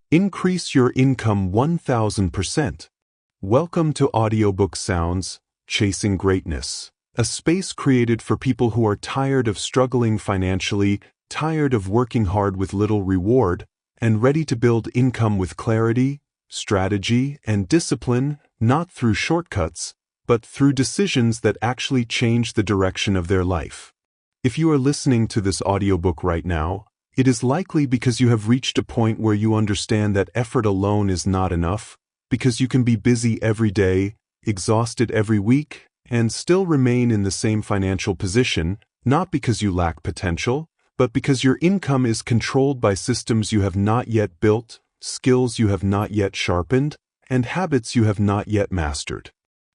Increase your income 1000%. Welcome to Audiobook Sounds, Chasing Greatness, a space created for people who are tired of struggling financially, tired of working hard with little reward, and ready to build income with clarity, strategy, and discipline, not through shortcuts, but through decisions that actually change the direction of their life. If you are listening to this audiobook right now, it is likely because you have reached a point where you understand that effort alone is not enough, because you can be busy every day, exhausted every week, and still remain in the same financial position, not because you lack potential, but because your income is controlled by systems you have not yet built, skills you have not yet sharpened, and habits you have not yet mastered.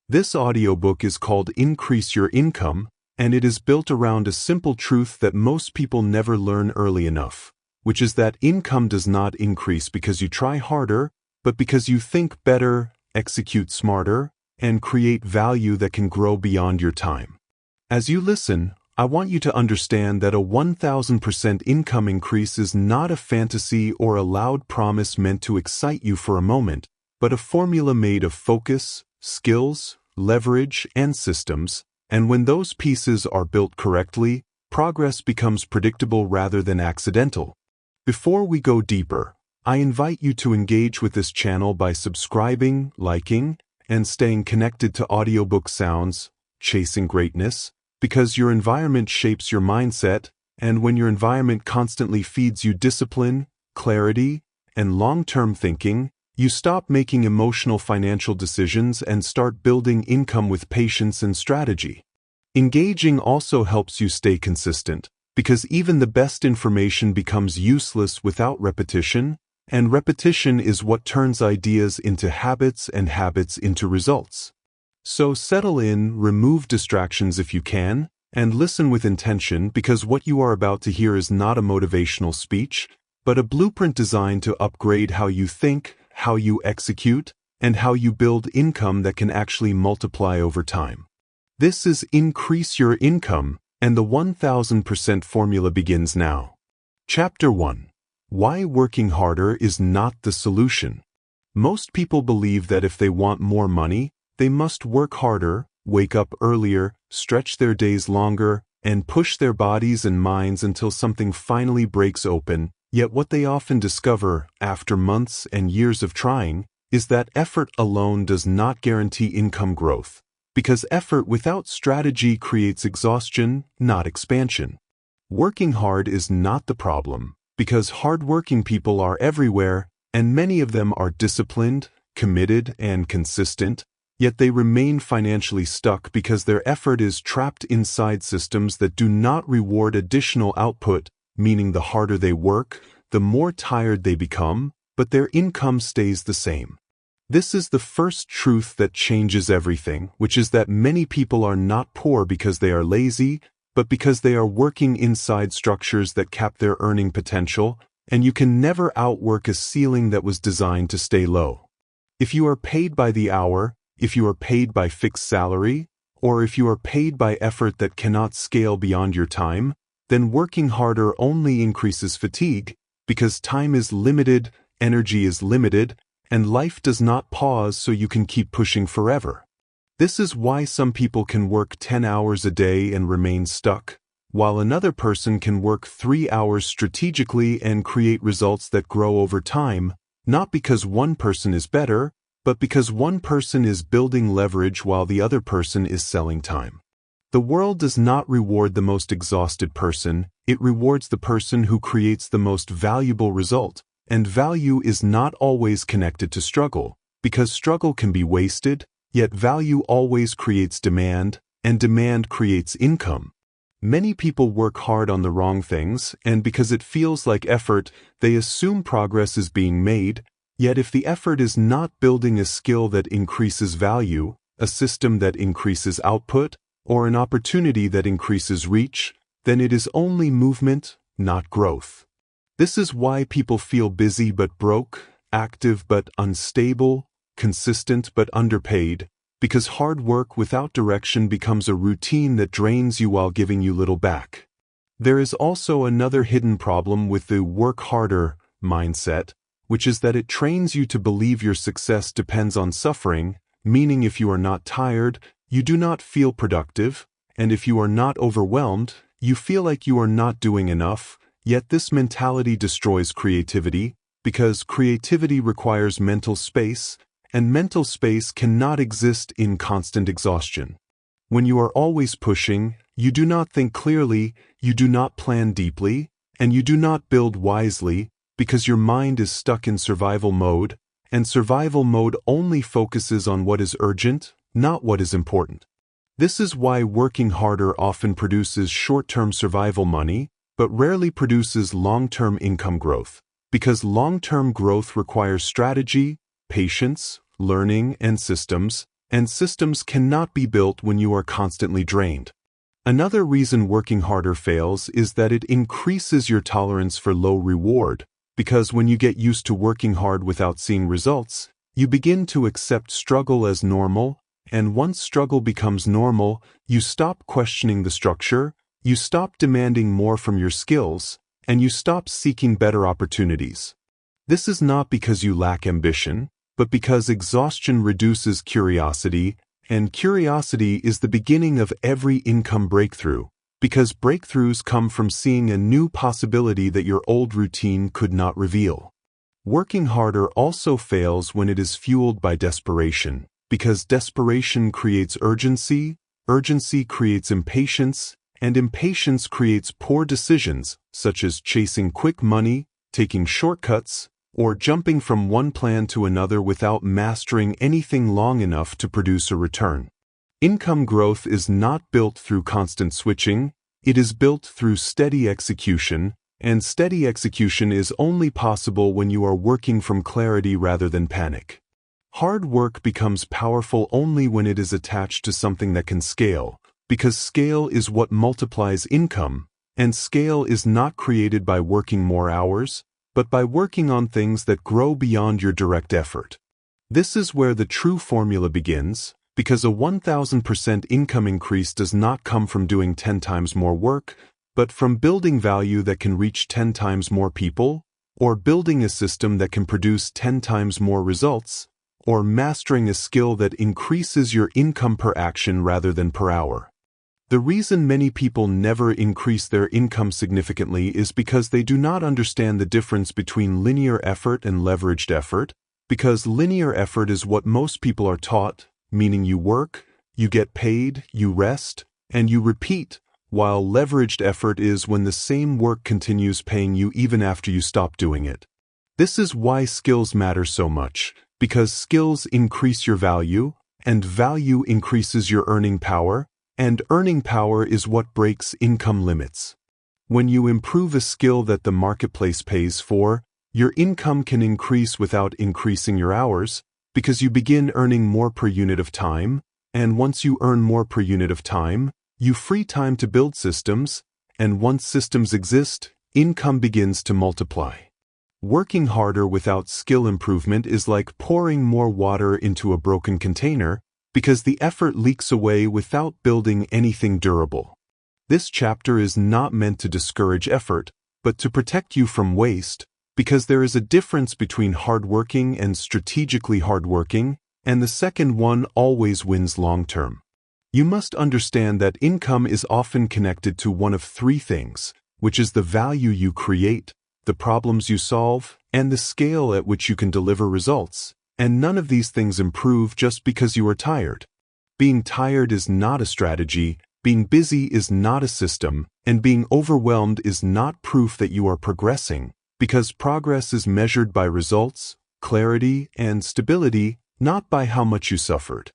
This audiobook is called Increase Your Income, and it is built around a simple truth that most people never learn early enough, which is that income does not increase because you try harder, but because you think better, execute smarter, and create value that can grow beyond your time. As you listen, I want you to understand that a 1000% income increase is not a fantasy or a loud promise meant to excite you for a moment, but a formula made of focus, skills, leverage, and systems, and when those pieces are built correctly, progress becomes predictable rather than accidental. Before we go deeper, I invite you to engage with this channel by subscribing, liking, and staying connected to Audiobook Sounds, Chasing Greatness, because your environment shapes your mindset, and when your environment constantly feeds you discipline, clarity, and long-term thinking, you stop making emotional financial decisions and start building income with patience and strategy. Engaging also helps you stay consistent, because even the best information becomes useless without repetition, and repetition is what turns ideas into habits and habits into results. So settle in, remove distractions if you can, and listen with intention, because what you are about to hear is not a motivational speech, but a blueprint designed to upgrade how you think, how you execute, and how you build income that can actually multiply over time. This is Increase Your Income, and the 1000% formula begins now. Chapter 1. Why working harder is not the solution. Most people believe that if they want more money, they must work harder, wake up earlier, stretch their days longer, and push their bodies and minds until something finally breaks open. Yet what they often discover, after months and years of trying, is that effort alone does not guarantee income growth, because effort without strategy creates exhaustion, not expansion. Working hard is not the problem, because hardworking people are everywhere, and many of them are disciplined, committed, and consistent, yet they remain financially stuck because their effort is trapped inside systems that do not reward additional output, meaning the harder they work, the more tired they become, but their income stays the same. This is the first truth that changes everything, which is that many people are not poor because they are lazy, but because they are working inside structures that cap their earning potential, and you can never outwork a ceiling that was designed to stay low. If you are paid by the hour, if you are paid by fixed salary, or if you are paid by effort that cannot scale beyond your time, then working harder only increases fatigue, because time is limited, energy is limited, and life does not pause so you can keep pushing forever. This is why some people can work 10 hours a day and remain stuck, while another person can work 3 hours strategically and create results that grow over time, not because one person is better, but because one person is building leverage while the other person is selling time. The world does not reward the most exhausted person, it rewards the person who creates the most valuable result, and value is not always connected to struggle, because struggle can be wasted, yet value always creates demand, and demand creates income. Many people work hard on the wrong things, and because it feels like effort, they assume progress is being made. Yet if the effort is not building a skill that increases value, a system that increases output, or an opportunity that increases reach, then it is only movement, not growth. This is why people feel busy but broke, active but unstable, consistent but underpaid, because hard work without direction becomes a routine that drains you while giving you little back. There is also another hidden problem with the work harder mindset, which is that it trains you to believe your success depends on suffering, meaning if you are not tired, you do not feel productive, and if you are not overwhelmed, you feel like you are not doing enough. Yet this mentality destroys creativity, because creativity requires mental space, and mental space cannot exist in constant exhaustion. When you are always pushing, you do not think clearly, you do not plan deeply, and you do not build wisely, because your mind is stuck in survival mode, and survival mode only focuses on what is urgent, not what is important. This is why working harder often produces short-term survival money, but rarely produces long-term income growth, because long-term growth requires strategy, patience, learning, and systems cannot be built when you are constantly drained. Another reason working harder fails is that it increases your tolerance for low reward, because when you get used to working hard without seeing results, you begin to accept struggle as normal, and once struggle becomes normal, you stop questioning the structure, you stop demanding more from your skills, and you stop seeking better opportunities. This is not because you lack ambition, but because exhaustion reduces curiosity, and curiosity is the beginning of every income breakthrough, because breakthroughs come from seeing a new possibility that your old routine could not reveal. Working harder also fails when it is fueled by desperation, because desperation creates urgency, urgency creates impatience, and impatience creates poor decisions, such as chasing quick money, taking shortcuts, or jumping from one plan to another without mastering anything long enough to produce a return. Income growth is not built through constant switching, it is built through steady execution, and steady execution is only possible when you are working from clarity rather than panic. Hard work becomes powerful only when it is attached to something that can scale, because scale is what multiplies income, and scale is not created by working more hours, but by working on things that grow beyond your direct effort. This is where the true formula begins, because a 1,000% income increase does not come from doing 10 times more work, but from building value that can reach 10 times more people, or building a system that can produce 10 times more results, or mastering a skill that increases your income per action rather than per hour. The reason many people never increase their income significantly is because they do not understand the difference between linear effort and leveraged effort, because linear effort is what most people are taught, meaning you work, you get paid, you rest, and you repeat, while leveraged effort is when the same work continues paying you even after you stop doing it. This is why skills matter so much, because skills increase your value, and value increases your earning power, and earning power is what breaks income limits. When you improve a skill that the marketplace pays for, your income can increase without increasing your hours, because you begin earning more per unit of time, and once you earn more per unit of time, you free time to build systems, and once systems exist, income begins to multiply. Working harder without skill improvement is like pouring more water into a broken container, because the effort leaks away without building anything durable. This chapter is not meant to discourage effort, but to protect you from waste, because there is a difference between hardworking and strategically hardworking, and the second one always wins long-term. You must understand that income is often connected to one of three things, which is the value you create, the problems you solve, and the scale at which you can deliver results. And none of these things improve just because you are tired. Being tired is not a strategy, being busy is not a system, and being overwhelmed is not proof that you are progressing, because progress is measured by results, clarity, and stability, not by how much you suffered.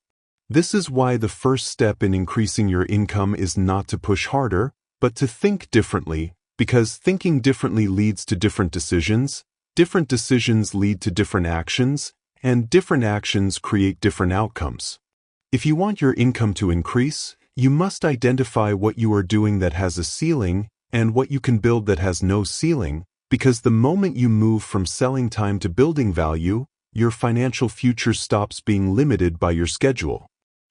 This is why the first step in increasing your income is not to push harder, but to think differently, because thinking differently leads to different decisions lead to different actions, and different actions create different outcomes. If you want your income to increase, you must identify what you are doing that has a ceiling and what you can build that has no ceiling, because the moment you move from selling time to building value, your financial future stops being limited by your schedule.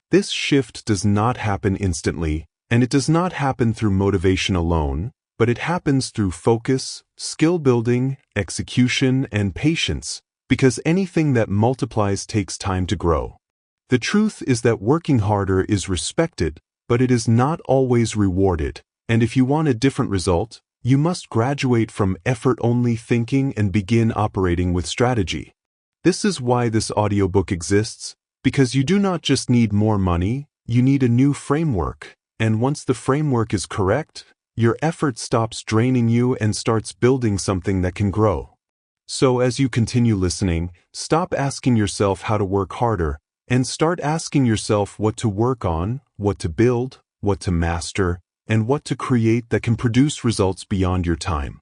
This shift does not happen instantly, and it does not happen through motivation alone, but it happens through focus, skill building, execution, and patience, because anything that multiplies takes time to grow. The truth is that working harder is respected, but it is not always rewarded, and if you want a different result, you must graduate from effort-only thinking and begin operating with strategy. This is why this audiobook exists, because you do not just need more money, you need a new framework, and once the framework is correct, your effort stops draining you and starts building something that can grow. So as you continue listening, stop asking yourself how to work harder, and start asking yourself what to work on, what to build, what to master, and what to create that can produce results beyond your time.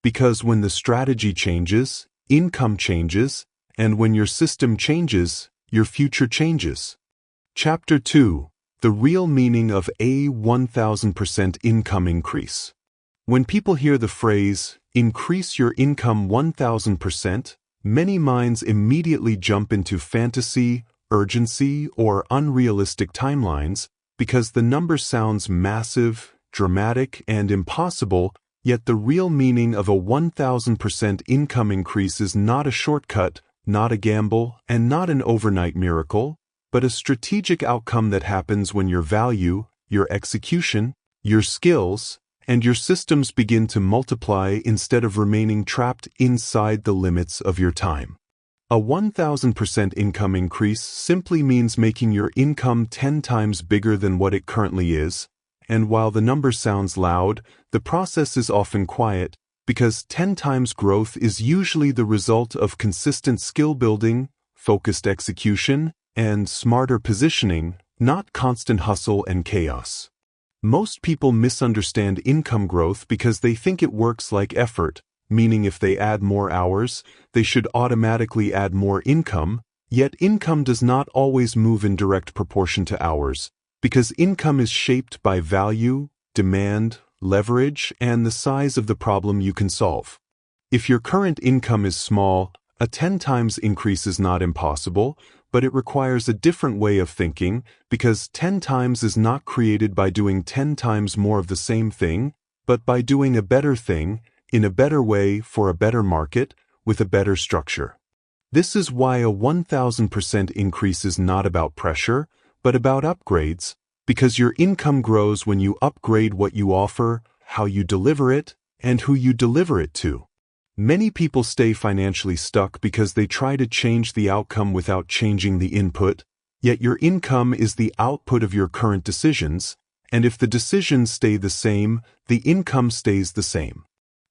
Because when the strategy changes, income changes, and when your system changes, your future changes. Chapter 2. The real meaning of a 1000% income increase. When people hear the phrase, increase your income 1000%, many minds immediately jump into fantasy, urgency, or unrealistic timelines because the number sounds massive, dramatic, and impossible, yet the real meaning of a 1000% income increase is not a shortcut, not a gamble, and not an overnight miracle, but a strategic outcome that happens when your value, your execution, your skills, and your systems begin to multiply instead of remaining trapped inside the limits of your time. A 1000% income increase simply means making your income 10 times bigger than what it currently is, and while the number sounds loud, the process is often quiet, because 10 times growth is usually the result of consistent skill building, focused execution, and smarter positioning, not constant hustle and chaos. Most people misunderstand income growth because they think it works like effort, meaning if they add more hours, they should automatically add more income, yet income does not always move in direct proportion to hours, because income is shaped by value, demand, leverage, and the size of the problem you can solve. If your current income is small, a 10 times increase is not impossible, but it requires a different way of thinking, because 10 times is not created by doing 10 times more of the same thing, but by doing a better thing, in a better way for a better market, with a better structure. This is why a 1000% increase is not about pressure, but about upgrades, because your income grows when you upgrade what you offer, how you deliver it, and who you deliver it to. Many people stay financially stuck because they try to change the outcome without changing the input, yet your income is the output of your current decisions, and if the decisions stay the same, the income stays the same.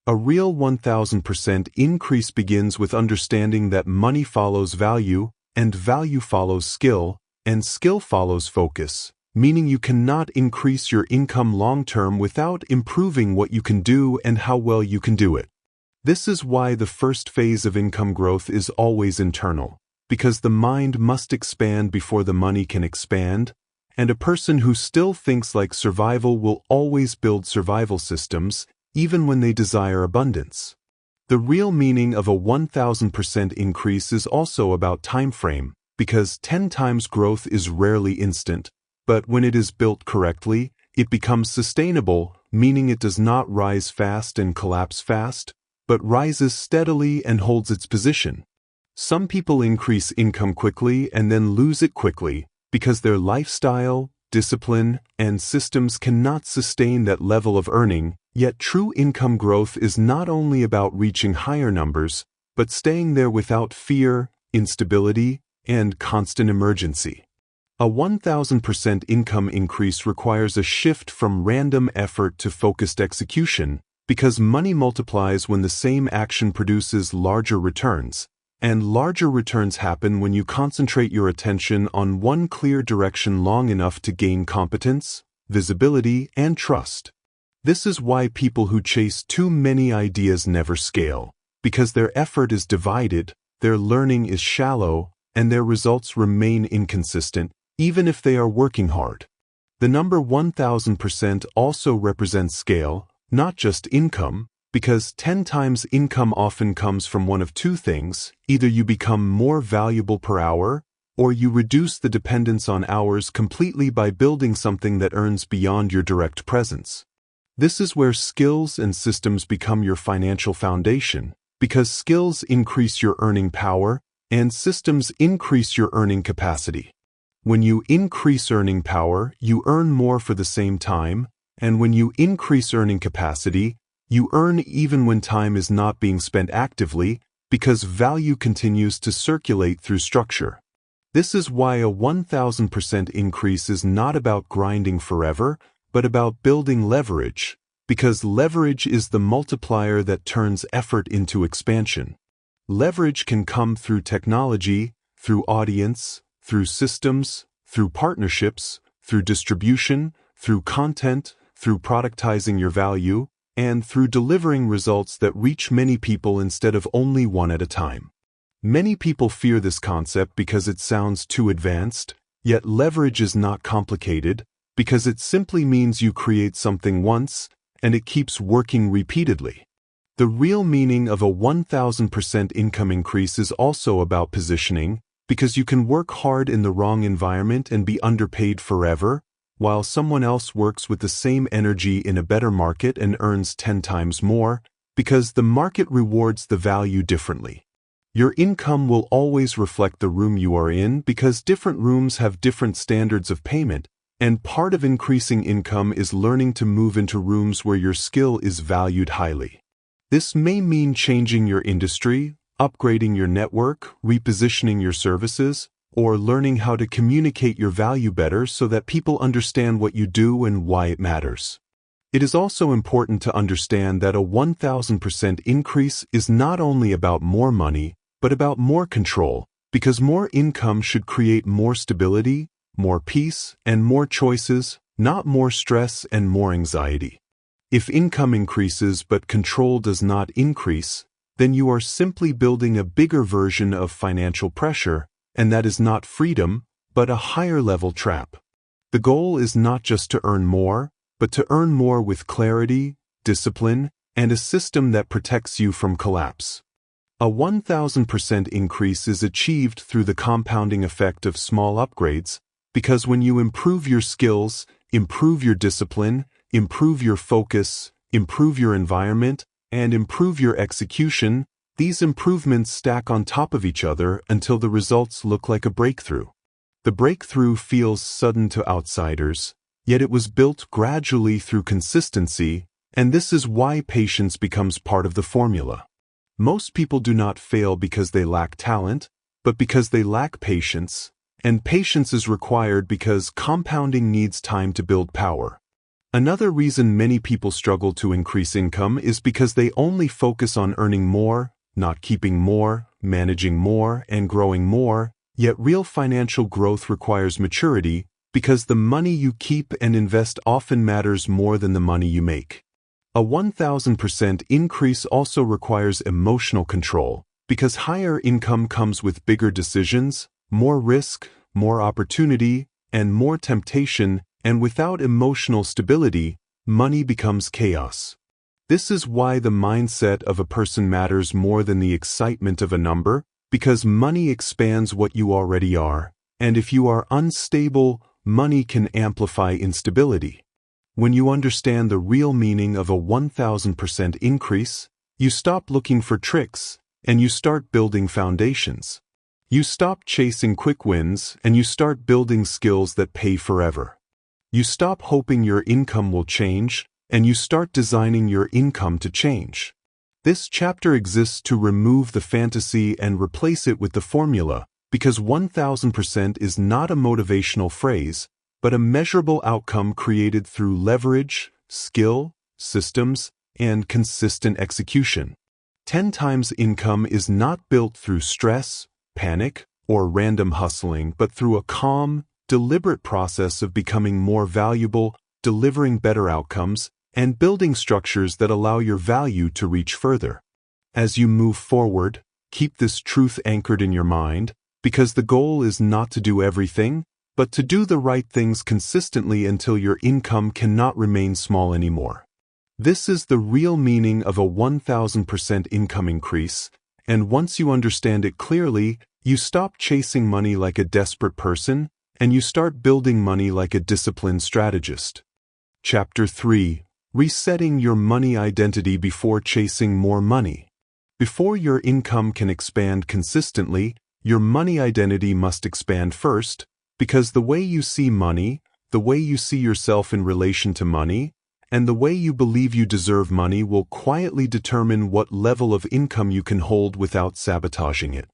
A real 1000% increase begins with understanding that money follows value, and value follows skill, and skill follows focus, meaning you cannot increase your income long-term without improving what you can do and how well you can do it. This is why the first phase of income growth is always internal, because the mind must expand before the money can expand, and a person who still thinks like survival will always build survival systems, even when they desire abundance. The real meaning of a 1000% increase is also about time frame, because 10 times growth is rarely instant, but when it is built correctly, it becomes sustainable, meaning it does not rise fast and collapse fast, but rises steadily and holds its position. Some people increase income quickly and then lose it quickly, because their lifestyle, discipline, and systems cannot sustain that level of earning, yet true income growth is not only about reaching higher numbers, but staying there without fear, instability, and constant emergency. A 1000% income increase requires a shift from random effort to focused execution, because money multiplies when the same action produces larger returns, and larger returns happen when you concentrate your attention on one clear direction long enough to gain competence, visibility, and trust. This is why people who chase too many ideas never scale, because their effort is divided, their learning is shallow, and their results remain inconsistent, even if they are working hard. The number 1000% also represents scale, not just income, because 10 times income often comes from one of two things: either you become more valuable per hour, or you reduce the dependence on hours completely by building something that earns beyond your direct presence. This is where skills and systems become your financial foundation, because skills increase your earning power and systems increase your earning capacity. When you increase earning power, you earn more for the same time, and when you increase earning capacity, you earn even when time is not being spent actively, because value continues to circulate through structure. This is why a 1000% increase is not about grinding forever, but about building leverage, because leverage is the multiplier that turns effort into expansion. Leverage can come through technology, through audience, through systems, through partnerships, through distribution, through content, through productizing your value, and through delivering results that reach many people instead of only one at a time. Many people fear this concept because it sounds too advanced, yet leverage is not complicated, because it simply means you create something once, and it keeps working repeatedly. The real meaning of a 1000% income increase is also about positioning, because you can work hard in the wrong environment and be underpaid forever, while someone else works with the same energy in a better market and earns 10 times more, because the market rewards the value differently. Your income will always reflect the room you are in because different rooms have different standards of payment, and part of increasing income is learning to move into rooms where your skill is valued highly. This may mean changing your industry, upgrading your network, repositioning your services, or learning how to communicate your value better so that people understand what you do and why it matters. It is also important to understand that a 1000% increase is not only about more money, but about more control, because more income should create more stability, more peace, and more choices, not more stress and more anxiety. If income increases but control does not increase, then you are simply building a bigger version of financial pressure, and that is not freedom, but a higher-level trap. The goal is not just to earn more, but to earn more with clarity, discipline, and a system that protects you from collapse. A 1000% increase is achieved through the compounding effect of small upgrades, because when you improve your skills, improve your discipline, improve your focus, improve your environment, and improve your execution, these improvements stack on top of each other until the results look like a breakthrough. The breakthrough feels sudden to outsiders, yet it was built gradually through consistency, and this is why patience becomes part of the formula. Most people do not fail because they lack talent, but because they lack patience, and patience is required because compounding needs time to build power. Another reason many people struggle to increase income is because they only focus on earning more, not keeping more, managing more, and growing more, yet real financial growth requires maturity, because the money you keep and invest often matters more than the money you make. A 1000% increase also requires emotional control, because higher income comes with bigger decisions, more risk, more opportunity, and more temptation, and without emotional stability, money becomes chaos. This is why the mindset of a person matters more than the excitement of a number, because money expands what you already are, and if you are unstable, money can amplify instability. When you understand the real meaning of a 1000% increase, you stop looking for tricks, and you start building foundations. You stop chasing quick wins, and you start building skills that pay forever. You stop hoping your income will change, and you start designing your income to change. This chapter exists to remove the fantasy and replace it with the formula, because 1000% is not a motivational phrase, but a measurable outcome created through leverage, skill, systems, and consistent execution. 10 times income is not built through stress, panic, or random hustling, but through a calm, deliberate process of becoming more valuable, delivering better outcomes, and building structures that allow your value to reach further. As you move forward, keep this truth anchored in your mind, because the goal is not to do everything, but to do the right things consistently until your income cannot remain small anymore. This is the real meaning of a 1000% income increase, and once you understand it clearly, you stop chasing money like a desperate person, and you start building money like a disciplined strategist. Chapter 3: Resetting your money identity before chasing more money. Before your income can expand consistently, your money identity must expand first, because the way you see money, the way you see yourself in relation to money, and the way you believe you deserve money will quietly determine what level of income you can hold without sabotaging it.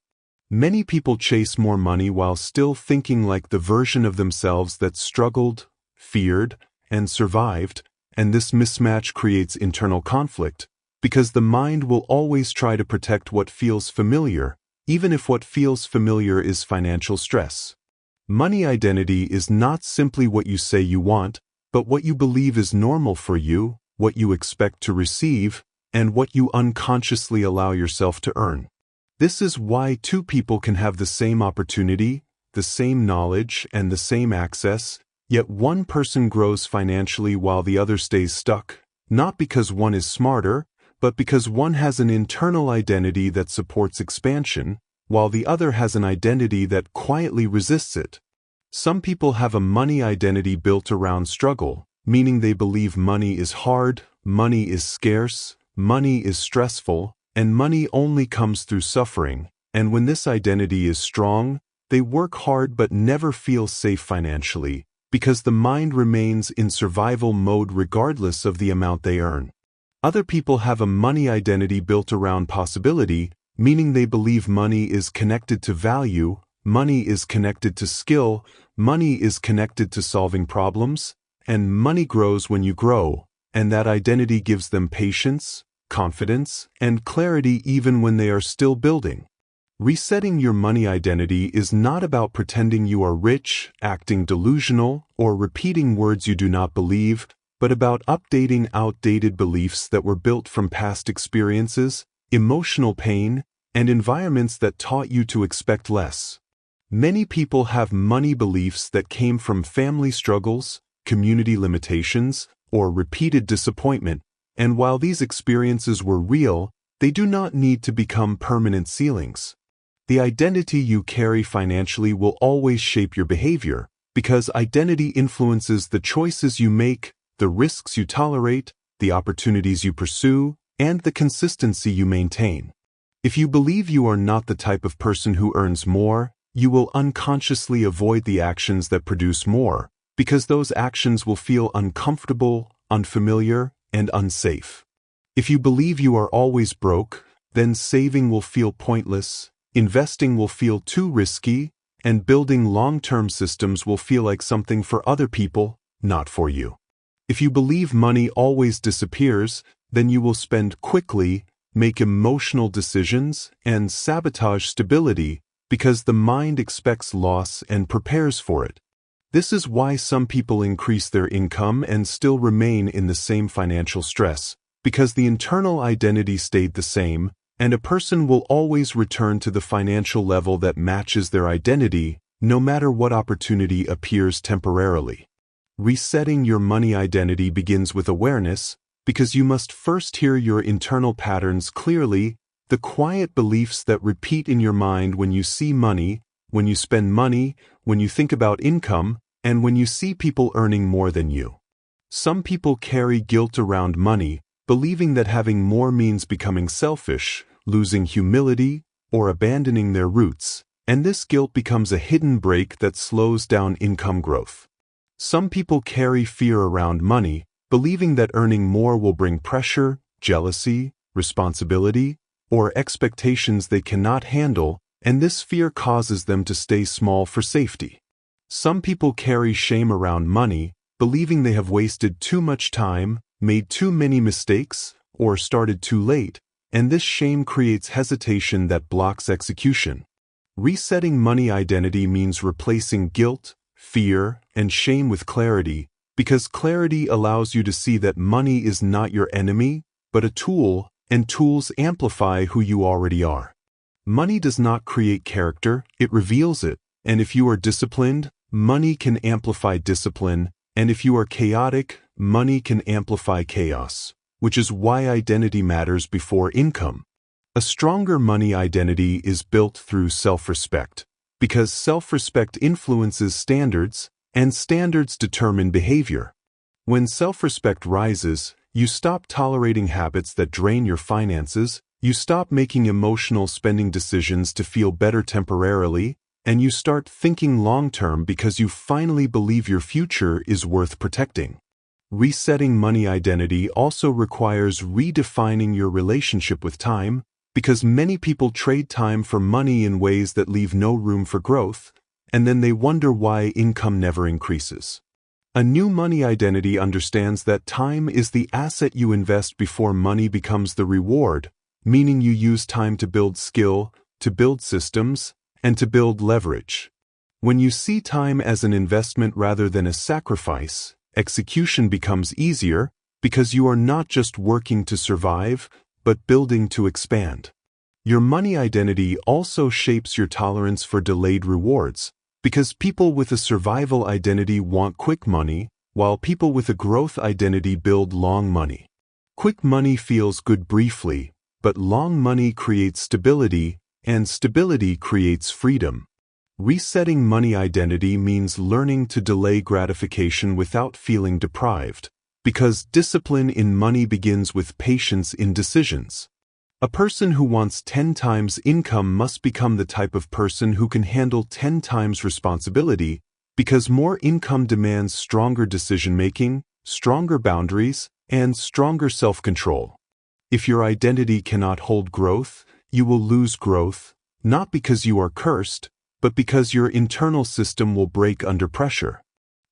Many people chase more money while still thinking like the version of themselves that struggled, feared, and survived, and this mismatch creates internal conflict, because the mind will always try to protect what feels familiar, even if what feels familiar is financial stress. Money identity is not simply what you say you want, but what you believe is normal for you, what you expect to receive, and what you unconsciously allow yourself to earn. This is why two people can have the same opportunity, the same knowledge, and the same access, yet one person grows financially while the other stays stuck, not because one is smarter, but because one has an internal identity that supports expansion, while the other has an identity that quietly resists it. Some people have a money identity built around struggle, meaning they believe money is hard, money is scarce, money is stressful, and money only comes through suffering, and when this identity is strong, they work hard but never feel safe financially, because the mind remains in survival mode regardless of the amount they earn. Other people have a money identity built around possibility, meaning they believe money is connected to value, money is connected to skill, money is connected to solving problems, and money grows when you grow, and that identity gives them patience, confidence, and clarity even when they are still building. Resetting your money identity is not about pretending you are rich, acting delusional, or repeating words you do not believe, but about updating outdated beliefs that were built from past experiences, emotional pain, and environments that taught you to expect less. Many people have money beliefs that came from family struggles, community limitations, or repeated disappointment, and while these experiences were real, they do not need to become permanent ceilings. The identity you carry financially will always shape your behavior, because identity influences the choices you make, the risks you tolerate, the opportunities you pursue, and the consistency you maintain. If you believe you are not the type of person who earns more, you will unconsciously avoid the actions that produce more, because those actions will feel uncomfortable, unfamiliar, and unsafe. If you believe you are always broke, then saving will feel pointless, investing will feel too risky, and building long-term systems will feel like something for other people, not for you. If you believe money always disappears, then you will spend quickly, make emotional decisions, and sabotage stability because the mind expects loss and prepares for it. This is why some people increase their income and still remain in the same financial stress, because the internal identity stayed the same, and a person will always return to the financial level that matches their identity, no matter what opportunity appears temporarily. Resetting your money identity begins with awareness, because you must first hear your internal patterns clearly, the quiet beliefs that repeat in your mind when you see money, when you spend money, when you think about income, and when you see people earning more than you. Some people carry guilt around money, believing that having more means becoming selfish, losing humility, or abandoning their roots, and this guilt becomes a hidden brake that slows down income growth. Some people carry fear around money, believing that earning more will bring pressure, jealousy, responsibility, or expectations they cannot handle, and this fear causes them to stay small for safety. Some people carry shame around money, believing they have wasted too much time, made too many mistakes, or started too late, and this shame creates hesitation that blocks execution. Resetting money identity means replacing guilt, fear, and shame with clarity, because clarity allows you to see that money is not your enemy, but a tool, and tools amplify who you already are. Money does not create character, it reveals it, and if you are disciplined, money can amplify discipline, and if you are chaotic, money can amplify chaos, which is why identity matters before income. A stronger money identity is built through self-respect, because self-respect influences standards, and standards determine behavior. When self-respect rises, you stop tolerating habits that drain your finances, You stop making emotional spending decisions to feel better temporarily, and you start thinking long-term because you finally believe your future is worth protecting. Resetting money identity also requires redefining your relationship with time, because many people trade time for money in ways that leave no room for growth, and then they wonder why income never increases. A new money identity understands that time is the asset you invest before money becomes the reward, meaning you use time to build skill, to build systems, and to build leverage. When you see time as an investment rather than a sacrifice, execution becomes easier because you are not just working to survive, but building to expand. Your money identity also shapes your tolerance for delayed rewards, because people with a survival identity want quick money, while people with a growth identity build long money. Quick money feels good briefly, but long money creates stability, and stability creates freedom. Resetting money identity means learning to delay gratification without feeling deprived, because discipline in money begins with patience in decisions. A person who wants 10 times income must become the type of person who can handle 10 times responsibility, because more income demands stronger decision-making, stronger boundaries, and stronger self-control. If your identity cannot hold growth, you will lose growth, not because you are cursed, but because your internal system will break under pressure.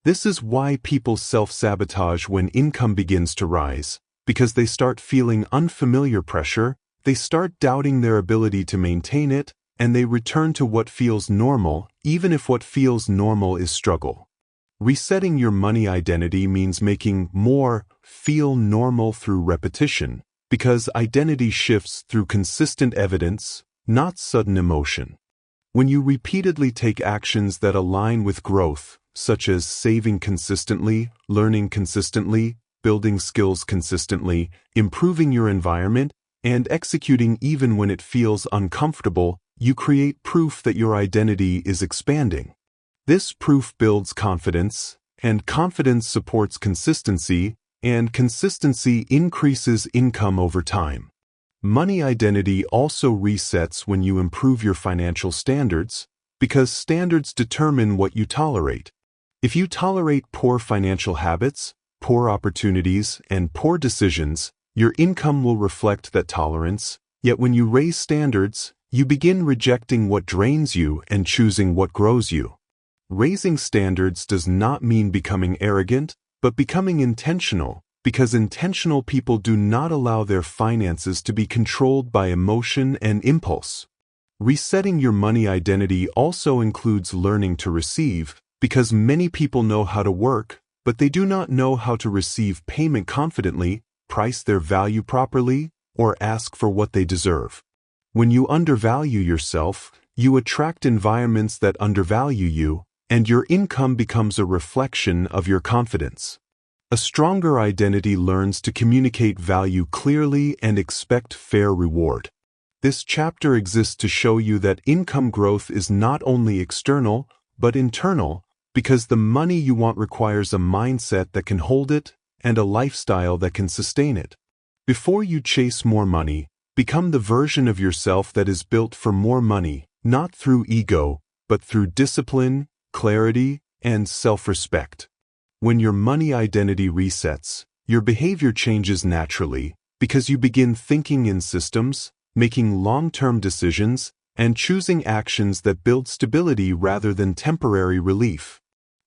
This is why people self-sabotage when income begins to rise, because they start feeling unfamiliar pressure, they start doubting their ability to maintain it, and they return to what feels normal, even if what feels normal is struggle. Resetting your money identity means making more feel normal through repetition, because identity shifts through consistent evidence, not sudden emotion. When you repeatedly take actions that align with growth, such as saving consistently, learning consistently, building skills consistently, improving your environment, and executing even when it feels uncomfortable, you create proof that your identity is expanding. This proof builds confidence, and confidence supports consistency, and consistency increases income over time. Money identity also resets when you improve your financial standards, because standards determine what you tolerate. If you tolerate poor financial habits, poor opportunities, and poor decisions, your income will reflect that tolerance, yet when you raise standards, you begin rejecting what drains you and choosing what grows you. Raising standards does not mean becoming arrogant, but becoming intentional, because intentional people do not allow their finances to be controlled by emotion and impulse. Resetting your money identity also includes learning to receive, because many people know how to work, but they do not know how to receive payment confidently, price their value properly, or ask for what they deserve. When you undervalue yourself, you attract environments that undervalue you, and your income becomes a reflection of your confidence. A stronger identity learns to communicate value clearly and expect fair reward. This chapter exists to show you that income growth is not only external, but internal, because the money you want requires a mindset that can hold it and a lifestyle that can sustain it. Before you chase more money, become the version of yourself that is built for more money, not through ego, but through discipline, clarity, and self-respect. When your money identity resets, your behavior changes naturally, because you begin thinking in systems, making long-term decisions, and choosing actions that build stability rather than temporary relief.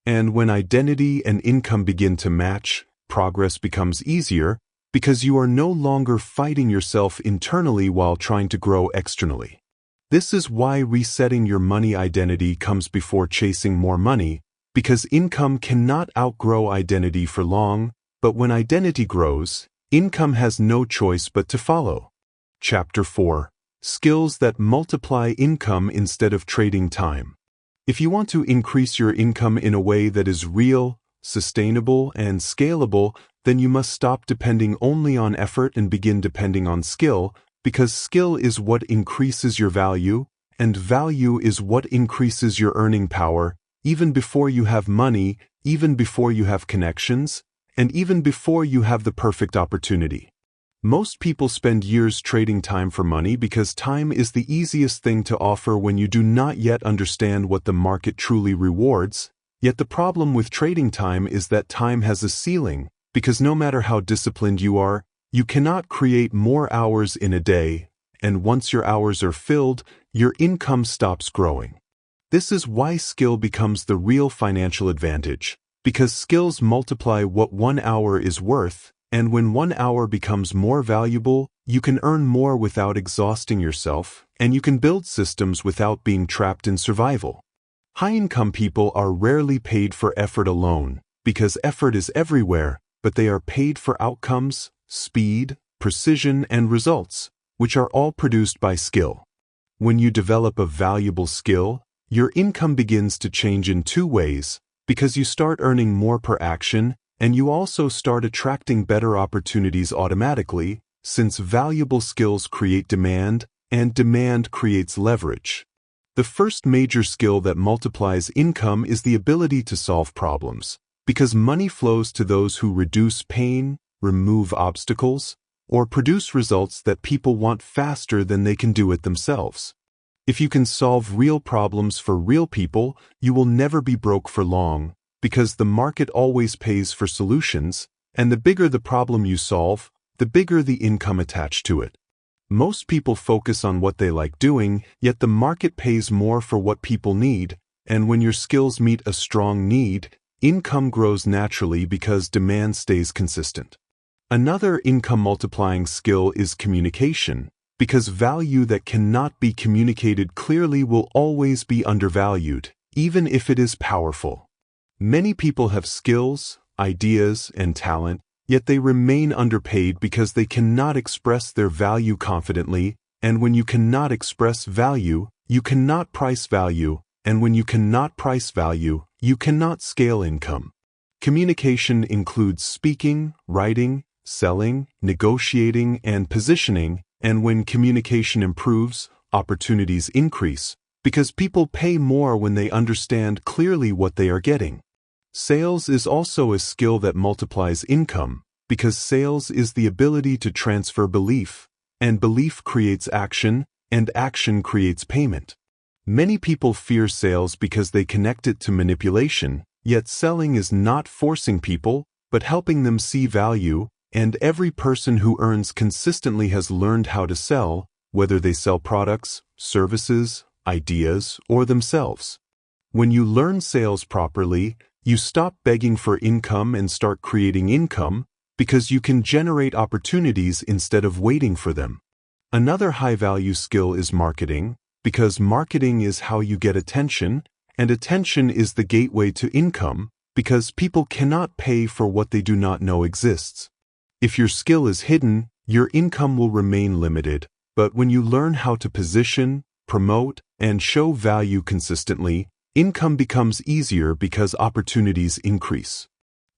And when identity and income begin to match, progress becomes easier, because you are no longer fighting yourself internally while trying to grow externally. This is why resetting your money identity comes before chasing more money, because income cannot outgrow identity for long, but when identity grows, income has no choice but to follow. Chapter 4. Skills that multiply income instead of trading time. If you want to increase your income in a way that is real, sustainable, and scalable, then you must stop depending only on effort and begin depending on skill, because skill is what increases your value, and value is what increases your earning power, even before you have money, even before you have connections, and even before you have the perfect opportunity. Most people spend years trading time for money because time is the easiest thing to offer when you do not yet understand what the market truly rewards. Yet the problem with trading time is that time has a ceiling, because no matter how disciplined you are, you cannot create more hours in a day, and once your hours are filled, your income stops growing. This is why skill becomes the real financial advantage, because skills multiply what 1 hour is worth, and when 1 hour becomes more valuable, you can earn more without exhausting yourself, and you can build systems without being trapped in survival. High-income people are rarely paid for effort alone, because effort is everywhere, but they are paid for outcomes, speed, precision, and results, which are all produced by skill. When you develop a valuable skill, your income begins to change in 2 ways, because you start earning more per action, and you also start attracting better opportunities automatically, since valuable skills create demand, and demand creates leverage. The first major skill that multiplies income is the ability to solve problems, because money flows to those who reduce pain, remove obstacles, or produce results that people want faster than they can do it themselves. If you can solve real problems for real people, you will never be broke for long, because the market always pays for solutions, and the bigger the problem you solve, the bigger the income attached to it. Most people focus on what they like doing, yet the market pays more for what people need, and when your skills meet a strong need, income grows naturally because demand stays consistent. Another income-multiplying skill is communication, because value that cannot be communicated clearly will always be undervalued, even if it is powerful. Many people have skills, ideas, and talent, yet they remain underpaid because they cannot express their value confidently, and when you cannot express value, you cannot price value, and when you cannot price value, you cannot scale income. Communication includes speaking, writing, selling, negotiating, and positioning, and when communication improves, opportunities increase, because people pay more when they understand clearly what they are getting. Sales is also a skill that multiplies income, because sales is the ability to transfer belief, and belief creates action, and action creates payment. Many people fear sales because they connect it to manipulation, yet selling is not forcing people, but helping them see value, and every person who earns consistently has learned how to sell, whether they sell products, services, ideas, or themselves. When you learn sales properly, you stop begging for income and start creating income, because you can generate opportunities instead of waiting for them. Another high-value skill is marketing, because marketing is how you get attention, and attention is the gateway to income, because people cannot pay for what they do not know exists. If your skill is hidden, your income will remain limited, but when you learn how to position, promote, and show value consistently, income becomes easier because opportunities increase.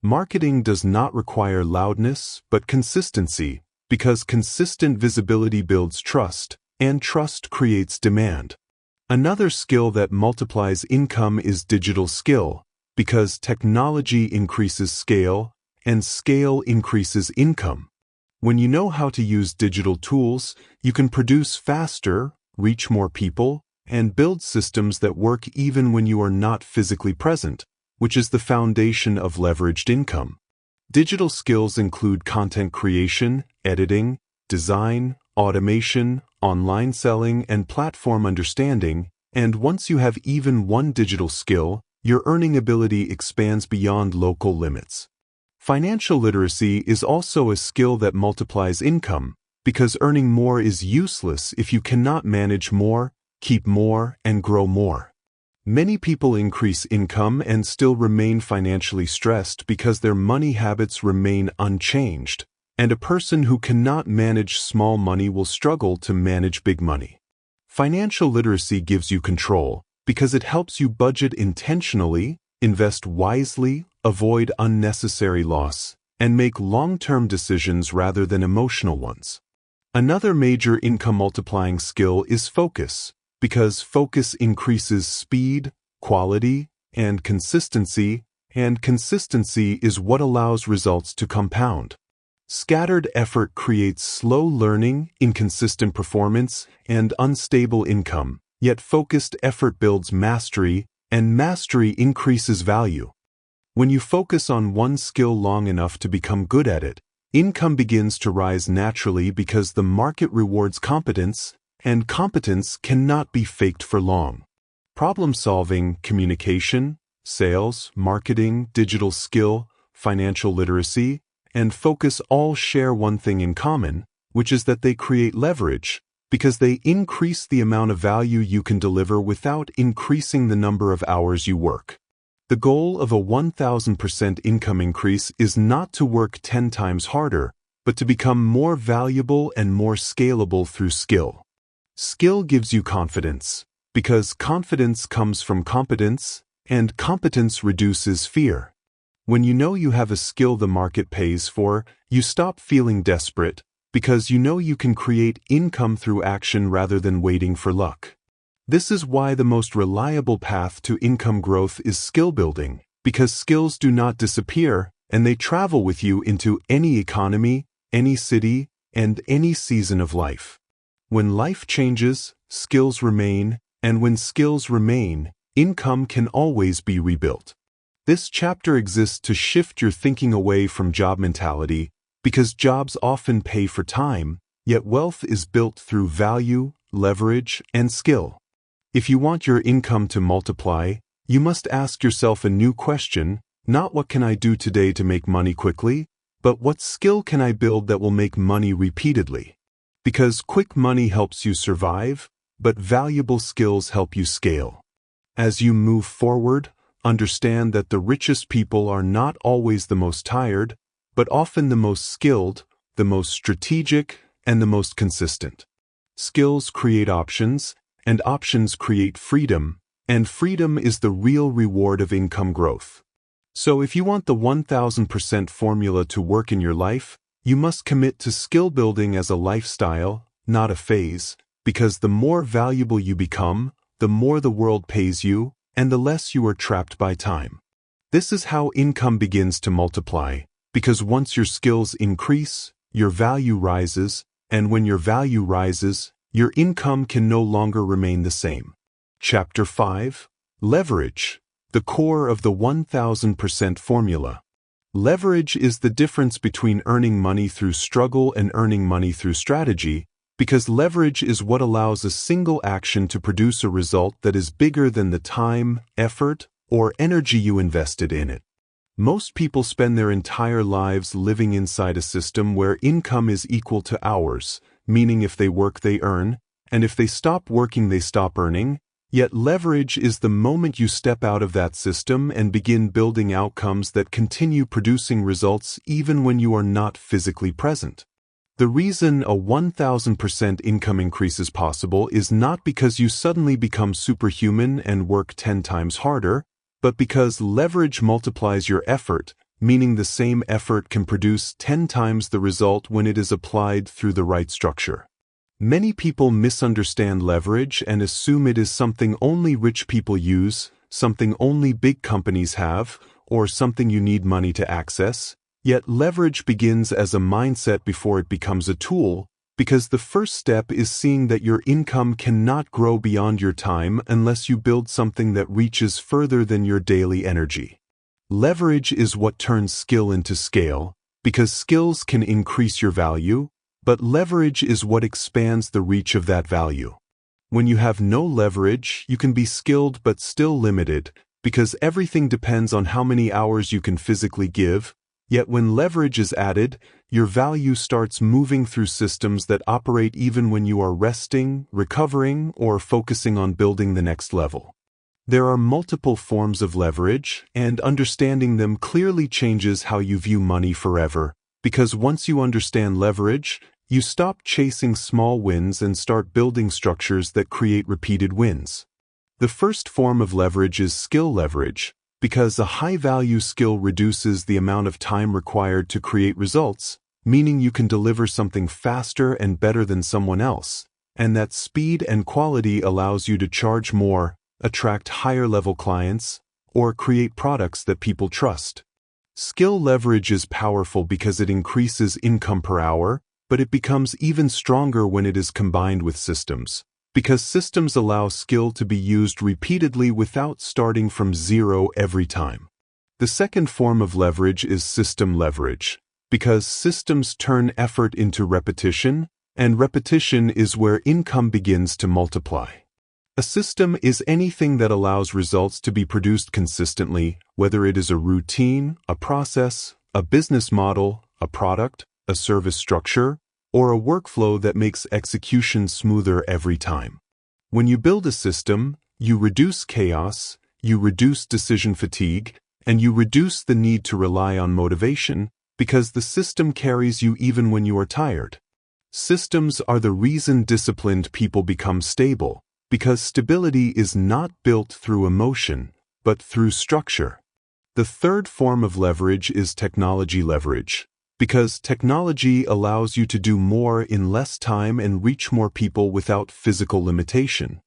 Marketing does not require loudness, but consistency, because consistent visibility builds trust, and trust creates demand. Another skill that multiplies income is digital skill, because technology increases scale, and scale increases income. When you know how to use digital tools, you can produce faster, reach more people, and build systems that work even when you are not physically present, which is the foundation of leveraged income. Digital skills include content creation, editing, design, automation, online selling, and platform understanding, and once you have even one digital skill, your earning ability expands beyond local limits. Financial literacy is also a skill that multiplies income, because earning more is useless if you cannot manage more, keep more, and grow more. Many people increase income and still remain financially stressed because their money habits remain unchanged, and a person who cannot manage small money will struggle to manage big money. Financial literacy gives you control because it helps you budget intentionally, invest wisely, avoid unnecessary loss, and make long-term decisions rather than emotional ones. Another major income-multiplying skill is focus, because focus increases speed, quality, and consistency is what allows results to compound. Scattered effort creates slow learning, inconsistent performance, and unstable income, yet focused effort builds mastery, and mastery increases value. When you focus on one skill long enough to become good at it, income begins to rise naturally because the market rewards competence, and competence cannot be faked for long. Problem-solving, communication, sales, marketing, digital skill, financial literacy, and focus all share one thing in common, which is that they create leverage, because they increase the amount of value you can deliver without increasing the number of hours you work. The goal of a 1000% income increase is not to work 10 times harder, but to become more valuable and more scalable through skill. Skill gives you confidence, because confidence comes from competence, and competence reduces fear. When you know you have a skill the market pays for, you stop feeling desperate, because you know you can create income through action rather than waiting for luck. This is why the most reliable path to income growth is skill building, because skills do not disappear, and they travel with you into any economy, any city, and any season of life. When life changes, skills remain, and when skills remain, income can always be rebuilt. This chapter exists to shift your thinking away from job mentality, because jobs often pay for time, yet wealth is built through value, leverage, and skill. If you want your income to multiply, you must ask yourself a new question, not what can I do today to make money quickly, but what skill can I build that will make money repeatedly? Because quick money helps you survive, but valuable skills help you scale. As you move forward, understand that the richest people are not always the most tired, but often the most skilled, the most strategic, and the most consistent. Skills create options, and options create freedom, and freedom is the real reward of income growth. So if you want the 1000% formula to work in your life, you must commit to skill building as a lifestyle, not a phase, because the more valuable you become, the more the world pays you, and the less you are trapped by time. This is how income begins to multiply, because once your skills increase, your value rises, and when your value rises, your income can no longer remain the same. Chapter 5. Leverage, the core of the 1000% formula. Leverage is the difference between earning money through struggle and earning money through strategy, because leverage is what allows a single action to produce a result that is bigger than the time, effort, or energy you invested in it. Most people spend their entire lives living inside a system where income is equal to hours, meaning if they work they earn, and if they stop working they stop earning, yet leverage is the moment you step out of that system and begin building outcomes that continue producing results even when you are not physically present. The reason a 1000% income increase is possible is not because you suddenly become superhuman and work 10 times harder, but because leverage multiplies your effort, meaning the same effort can produce 10 times the result when it is applied through the right structure. Many people misunderstand leverage and assume it is something only rich people use, something only big companies have, or something you need money to access. Yet leverage begins as a mindset before it becomes a tool, because the first step is seeing that your income cannot grow beyond your time unless you build something that reaches further than your daily energy. Leverage is what turns skill into scale, because skills can increase your value, but leverage is what expands the reach of that value. When you have no leverage, you can be skilled but still limited, because everything depends on how many hours you can physically give. Yet when leverage is added, your value starts moving through systems that operate even when you are resting, recovering, or focusing on building the next level. There are multiple forms of leverage, and understanding them clearly changes how you view money forever, because once you understand leverage, you stop chasing small wins and start building structures that create repeated wins. The first form of leverage is skill leverage, because a high-value skill reduces the amount of time required to create results, meaning you can deliver something faster and better than someone else, and that speed and quality allows you to charge more, attract higher-level clients, or create products that people trust. Skill leverage is powerful because it increases income per hour, but it becomes even stronger when it is combined with systems, because systems allow skill to be used repeatedly without starting from zero every time. The second form of leverage is system leverage, because systems turn effort into repetition, and repetition is where income begins to multiply. A system is anything that allows results to be produced consistently, whether it is a routine, a process, a business model, a product, a service structure, or a workflow that makes execution smoother every time. When you build a system, you reduce chaos, you reduce decision fatigue, and you reduce the need to rely on motivation, because the system carries you even when you are tired. Systems are the reason disciplined people become stable, because stability is not built through emotion, but through structure. The third form of leverage is technology leverage, because technology allows you to do more in less time and reach more people without physical limitation.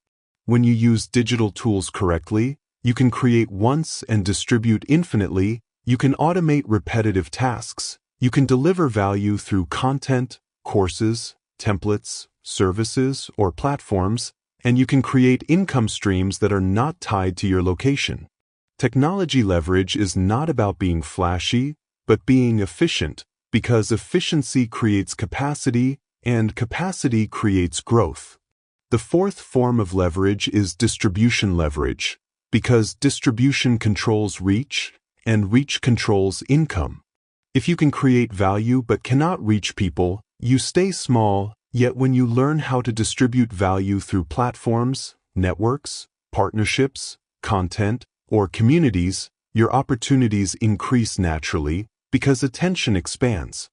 When you use digital tools correctly, you can create once and distribute infinitely, you can automate repetitive tasks, you can deliver value through content, courses, templates, services, or platforms, and you can create income streams that are not tied to your location. Technology leverage is not about being flashy, but being efficient, because efficiency creates capacity, and capacity creates growth. The fourth form of leverage is distribution leverage, because distribution controls reach, and reach controls income. If you can create value but cannot reach people, you stay small, yet when you learn how to distribute value through platforms, networks, partnerships, content, or communities, your opportunities increase naturally because attention expands.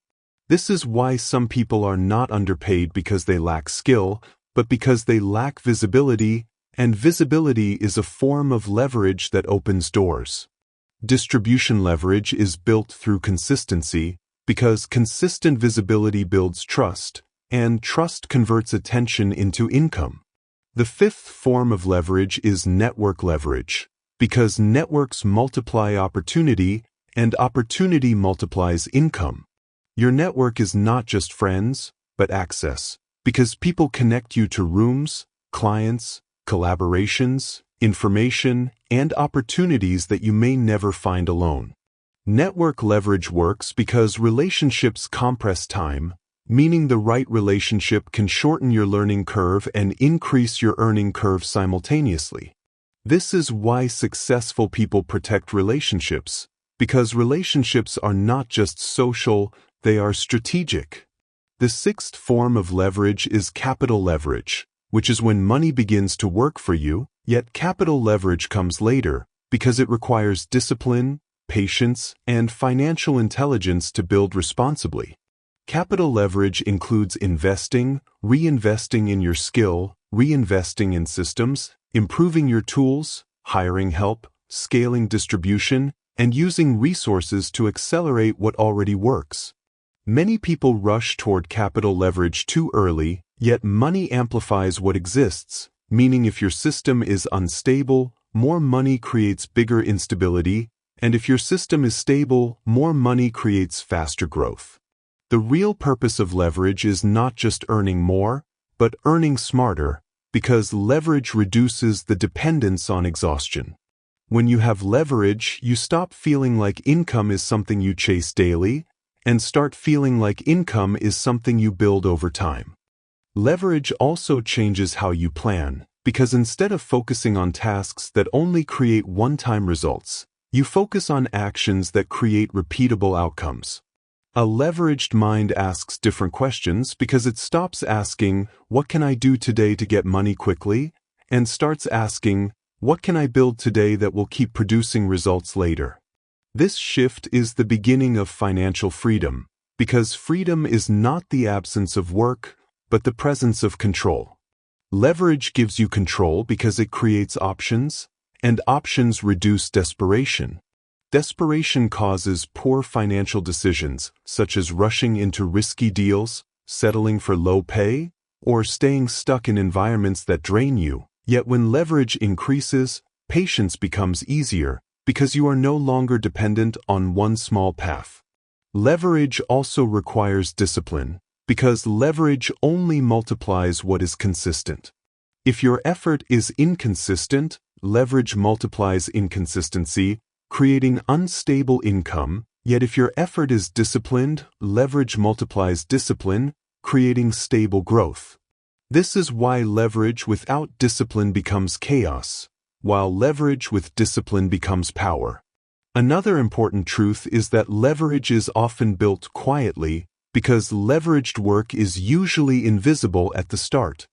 This is why some people are not underpaid because they lack skill, but because they lack visibility, and visibility is a form of leverage that opens doors. Distribution leverage is built through consistency, because consistent visibility builds trust, and trust converts attention into income. The fifth form of leverage is network leverage, because networks multiply opportunity, and opportunity multiplies income. Your network is not just friends, but access, because people connect you to rooms, clients, collaborations, information, and opportunities that you may never find alone. Network leverage works because relationships compress time, meaning the right relationship can shorten your learning curve and increase your earning curve simultaneously. This is why successful people protect relationships, because relationships are not just social, they are strategic. The sixth form of leverage is capital leverage, which is when money begins to work for you, yet capital leverage comes later, because it requires discipline, patience, and financial intelligence to build responsibly. Capital leverage includes investing, reinvesting in your skill, reinvesting in systems, improving your tools, hiring help, scaling distribution, and using resources to accelerate what already works. Many people rush toward capital leverage too early, yet money amplifies what exists, meaning if your system is unstable, more money creates bigger instability, and if your system is stable, more money creates faster growth. The real purpose of leverage is not just earning more, but earning smarter, because leverage reduces the dependence on exhaustion. When you have leverage, you stop feeling like income is something you chase daily, and start feeling like income is something you build over time. Leverage also changes how you plan, because instead of focusing on tasks that only create one-time results, you focus on actions that create repeatable outcomes. A leveraged mind asks different questions because it stops asking, "What can I do today to get money quickly?" and starts asking, "What can I build today that will keep producing results later?" This shift is the beginning of financial freedom, because freedom is not the absence of work, but the presence of control. Leverage gives you control because it creates options, and options reduce desperation. Desperation causes poor financial decisions, such as rushing into risky deals, settling for low pay, or staying stuck in environments that drain you. Yet when leverage increases, patience becomes easier, because you are no longer dependent on one small path. Leverage also requires discipline, because leverage only multiplies what is consistent. If your effort is inconsistent, leverage multiplies inconsistency, creating unstable income, yet if your effort is disciplined, leverage multiplies discipline, creating stable growth. This is why leverage without discipline becomes chaos, while leverage with discipline becomes power. Another important truth is that leverage is often built quietly, because leveraged work is usually invisible at the start.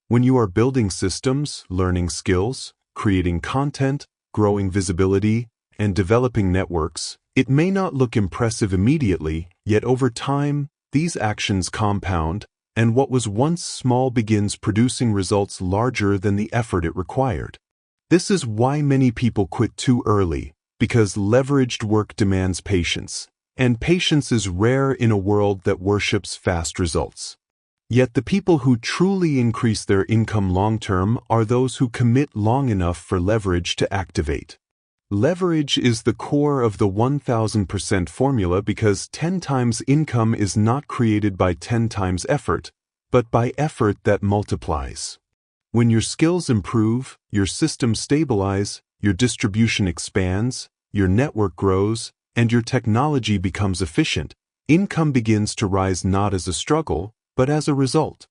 When you are building systems, learning skills, creating content, growing visibility, and developing networks, it may not look impressive immediately, yet over time, these actions compound, and what was once small begins producing results larger than the effort it required. This is why many people quit too early, because leveraged work demands patience, and patience is rare in a world that worships fast results. Yet the people who truly increase their income long-term are those who commit long enough for leverage to activate. Leverage is the core of the 1000% formula because 10 times income is not created by 10 times effort, but by effort that multiplies. When your skills improve, your systems stabilize, your distribution expands, your network grows, and your technology becomes efficient, income begins to rise not as a struggle, but as a result.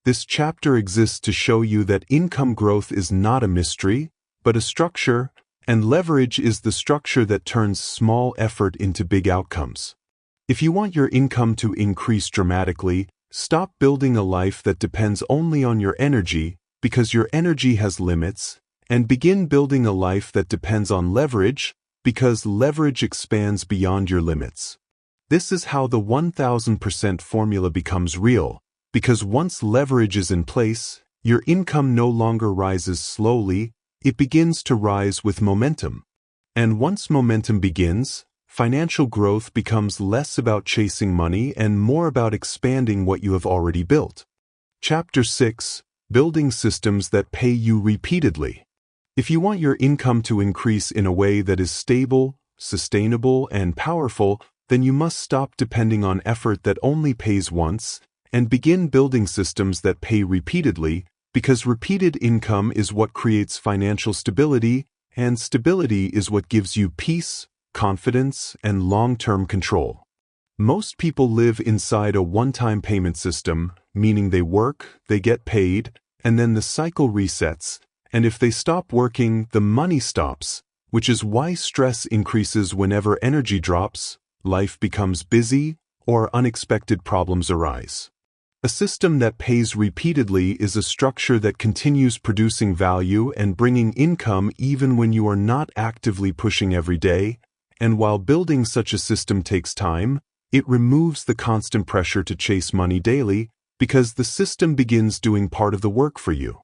This chapter exists to show you that income growth is not a mystery, but a structure, and leverage is the structure that turns small effort into big outcomes. If you want your income to increase dramatically, stop building a life that depends only on your energy, because your energy has limits, and begin building a life that depends on leverage, because leverage expands beyond your limits. This is how the 1000% formula becomes real, because once leverage is in place, your income no longer rises slowly, it begins to rise with momentum. And once momentum begins, financial growth becomes less about chasing money and more about expanding what you have already built. Chapter 6: Building Systems That Pay You Repeatedly. If you want your income to increase in a way that is stable, sustainable, and powerful, then you must stop depending on effort that only pays once and begin building systems that pay repeatedly, because repeated income is what creates financial stability, and stability is what gives you peace, confidence, and long-term control. Most people live inside a one-time payment system, meaning they work, they get paid, and then the cycle resets, and if they stop working, the money stops, which is why stress increases whenever energy drops, life becomes busy, or unexpected problems arise. A system that pays repeatedly is a structure that continues producing value and bringing income even when you are not actively pushing every day, and while building such a system takes time, it removes the constant pressure to chase money daily because the system begins doing part of the work for you.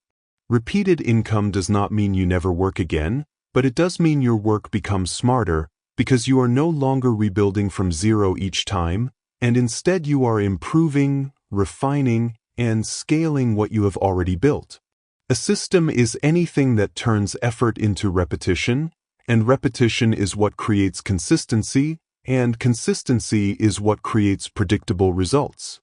Repeated income does not mean you never work again, but it does mean your work becomes smarter because you are no longer rebuilding from zero each time, and instead you are improving, refining, and scaling what you have already built. A system is anything that turns effort into repetition, and repetition is what creates consistency, and consistency is what creates predictable results.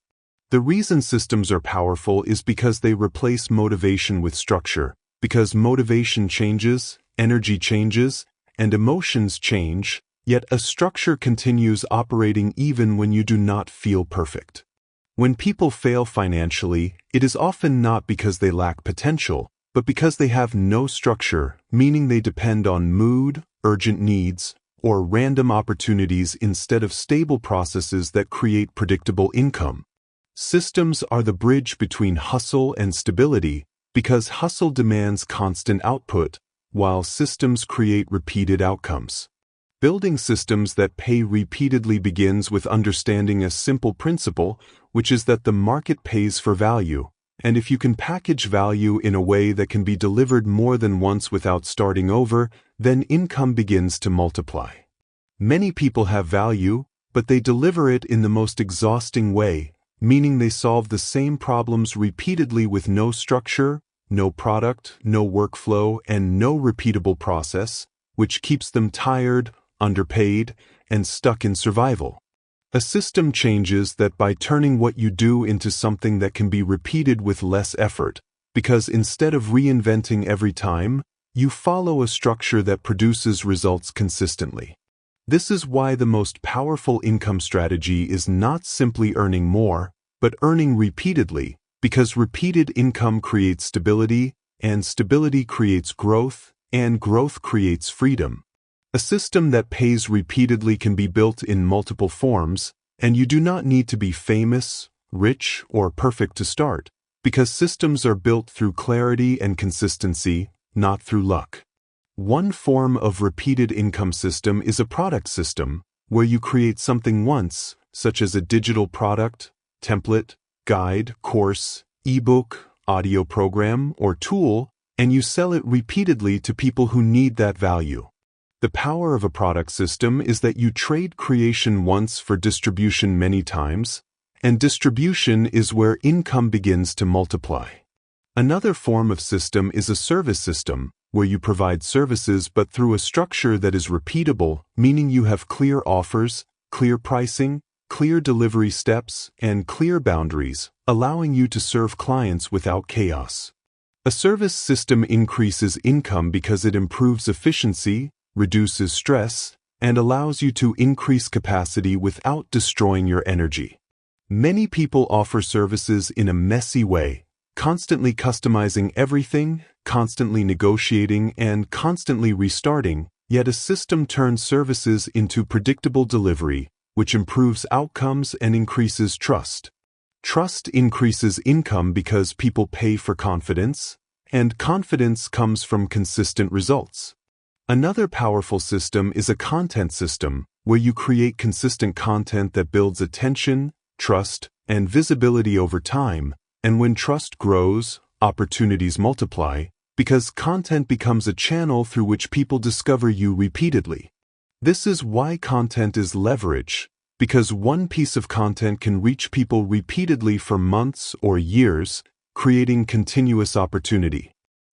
The reason systems are powerful is because they replace motivation with structure, because motivation changes, energy changes, and emotions change, yet a structure continues operating even when you do not feel perfect. When people fail financially, it is often not because they lack potential, but because they have no structure, meaning they depend on mood, urgent needs, or random opportunities instead of stable processes that create predictable income. Systems are the bridge between hustle and stability because hustle demands constant output, while systems create repeated outcomes. Building systems that pay repeatedly begins with understanding a simple principle, which is that the market pays for value, and if you can package value in a way that can be delivered more than once without starting over, then income begins to multiply. Many people have value, but they deliver it in the most exhausting way, meaning they solve the same problems repeatedly with no structure, no product, no workflow, and no repeatable process, which keeps them tired, underpaid, and stuck in survival. A system changes that by turning what you do into something that can be repeated with less effort, because instead of reinventing every time, you follow a structure that produces results consistently. This is why the most powerful income strategy is not simply earning more, but earning repeatedly, because repeated income creates stability, and stability creates growth, and growth creates freedom. A system that pays repeatedly can be built in multiple forms, and you do not need to be famous, rich, or perfect to start, because systems are built through clarity and consistency, not through luck. One form of repeated income system is a product system, where you create something once, such as a digital product, template, guide, course, ebook, audio program, or tool, and you sell it repeatedly to people who need that value. The power of a product system is that you trade creation once for distribution many times, and distribution is where income begins to multiply. Another form of system is a service system, where you provide services but through a structure that is repeatable, meaning you have clear offers, clear pricing, clear delivery steps, and clear boundaries, allowing you to serve clients without chaos. A service system increases income because it improves efficiency, reduces stress, and allows you to increase capacity without destroying your energy. Many people offer services in a messy way, constantly customizing everything, constantly negotiating, and constantly restarting, yet a system turns services into predictable delivery, which improves outcomes and increases trust. Trust increases income because people pay for confidence, and confidence comes from consistent results. Another powerful system is a content system, where you create consistent content that builds attention, trust, and visibility over time, and when trust grows, opportunities multiply, because content becomes a channel through which people discover you repeatedly. This is why content is leverage, because one piece of content can reach people repeatedly for months or years, creating continuous opportunity.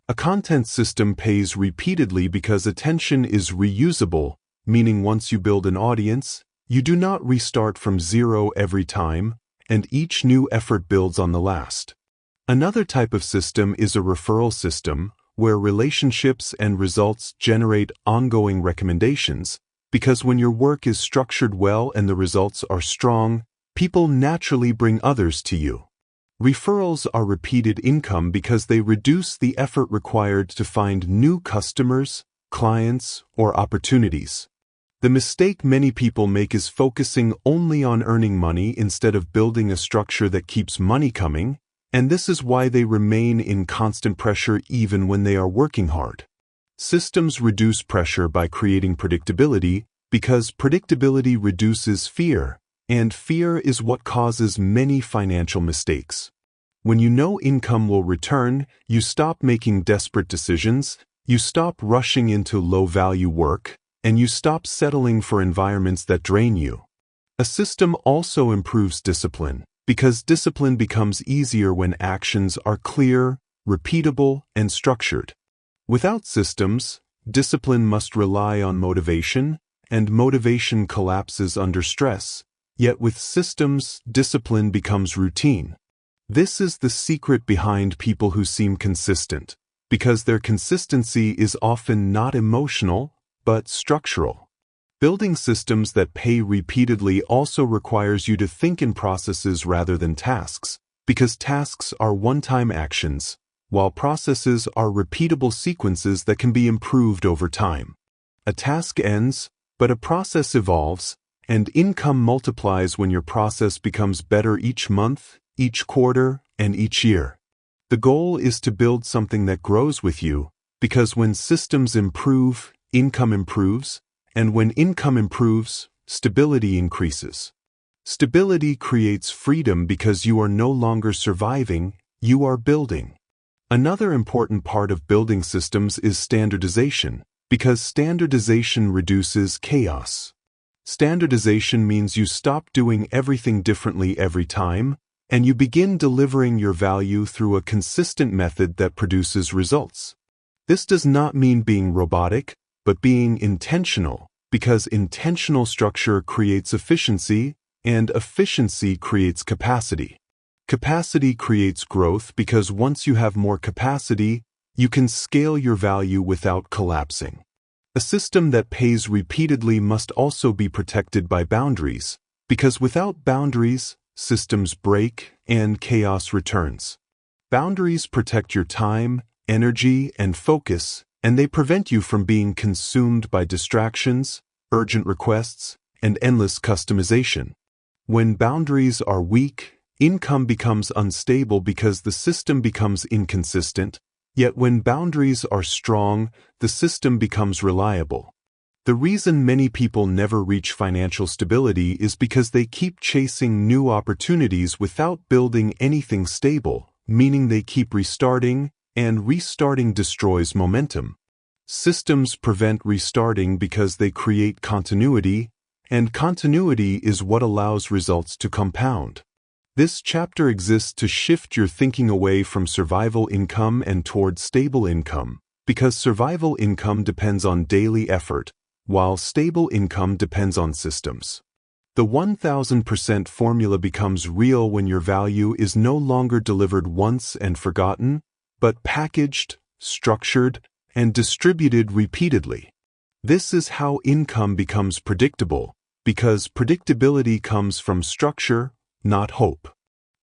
A content system pays repeatedly because attention is reusable, meaning once you build an audience, you do not restart from zero every time, and each new effort builds on the last. Another type of system is a referral system, where relationships and results generate ongoing recommendations, because when your work is structured well and the results are strong, people naturally bring others to you. Referrals are repeated income because they reduce the effort required to find new customers, clients, or opportunities. The mistake many people make is focusing only on earning money instead of building a structure that keeps money coming, and this is why they remain in constant pressure even when they are working hard. Systems reduce pressure by creating predictability, because predictability reduces fear, and fear is what causes many financial mistakes. When you know income will return, you stop making desperate decisions, you stop rushing into low-value work, and you stop settling for environments that drain you. A system also improves discipline, because discipline becomes easier when actions are clear, repeatable, and structured. Without systems, discipline must rely on motivation, and motivation collapses under stress, yet with systems, discipline becomes routine. This is the secret behind people who seem consistent, because their consistency is often not emotional, but structural. Building systems that pay repeatedly also requires you to think in processes rather than tasks, because tasks are one-time actions, while processes are repeatable sequences that can be improved over time. A task ends, but a process evolves, and income multiplies when your process becomes better each month, each quarter, and each year. The goal is to build something that grows with you, because when systems improve, income improves, and when income improves, stability increases. Stability creates freedom because you are no longer surviving, you are building. Another important part of building systems is standardization, because standardization reduces chaos. Standardization means you stop doing everything differently every time, and you begin delivering your value through a consistent method that produces results. This does not mean being robotic, but being intentional, because intentional structure creates efficiency, and efficiency creates capacity. Capacity creates growth because once you have more capacity, you can scale your value without collapsing. A system that pays repeatedly must also be protected by boundaries, because without boundaries, systems break and chaos returns. Boundaries protect your time, energy, and focus, and they prevent you from being consumed by distractions, urgent requests, and endless customization. When boundaries are weak, income becomes unstable because the system becomes inconsistent, yet when boundaries are strong, the system becomes reliable. The reason many people never reach financial stability is because they keep chasing new opportunities without building anything stable, meaning they keep restarting, and restarting destroys momentum. Systems prevent restarting because they create continuity, and continuity is what allows results to compound. This chapter exists to shift your thinking away from survival income and toward stable income, because survival income depends on daily effort, while stable income depends on systems. The 1000% formula becomes real when your value is no longer delivered once and forgotten, but packaged, structured, and distributed repeatedly. This is how income becomes predictable, because predictability comes from structure, not hope.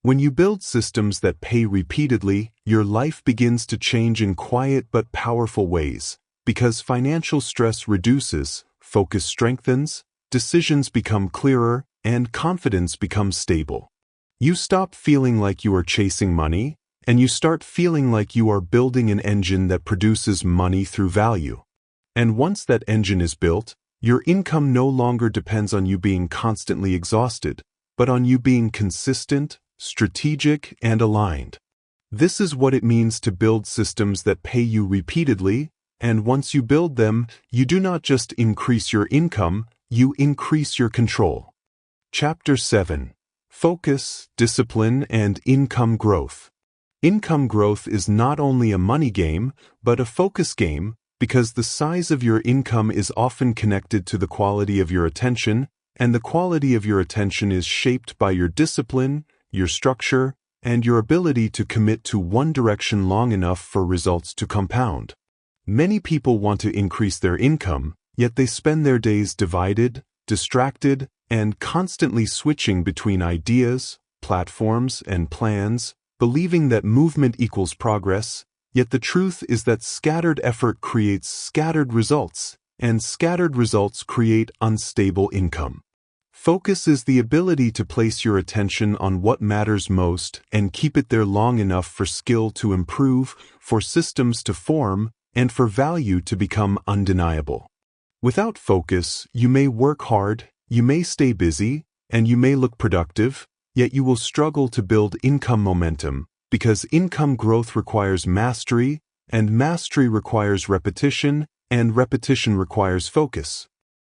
When you build systems that pay repeatedly, your life begins to change in quiet but powerful ways, because financial stress reduces, focus strengthens, decisions become clearer, and confidence becomes stable. You stop feeling like you are chasing money, and you start feeling like you are building an engine that produces money through value. And once that engine is built, your income no longer depends on you being constantly exhausted, but on you being consistent, strategic, and aligned. This is what it means to build systems that pay you repeatedly, and once you build them, you do not just increase your income, you increase your control. Chapter 7. Focus, Discipline, and Income Growth. Income growth is not only a money game, but a focus game, because the size of your income is often connected to the quality of your attention, and the quality of your attention is shaped by your discipline, your structure, and your ability to commit to one direction long enough for results to compound. Many people want to increase their income, yet they spend their days divided, distracted, and constantly switching between ideas, platforms, and plans, believing that movement equals progress. Yet the truth is that scattered effort creates scattered results, and scattered results create unstable income. Focus is the ability to place your attention on what matters most and keep it there long enough for skill to improve, for systems to form, and for value to become undeniable. Without focus, you may work hard, you may stay busy, and you may look productive, yet you will struggle to build income momentum, because income growth requires mastery, and mastery requires repetition, and repetition requires focus.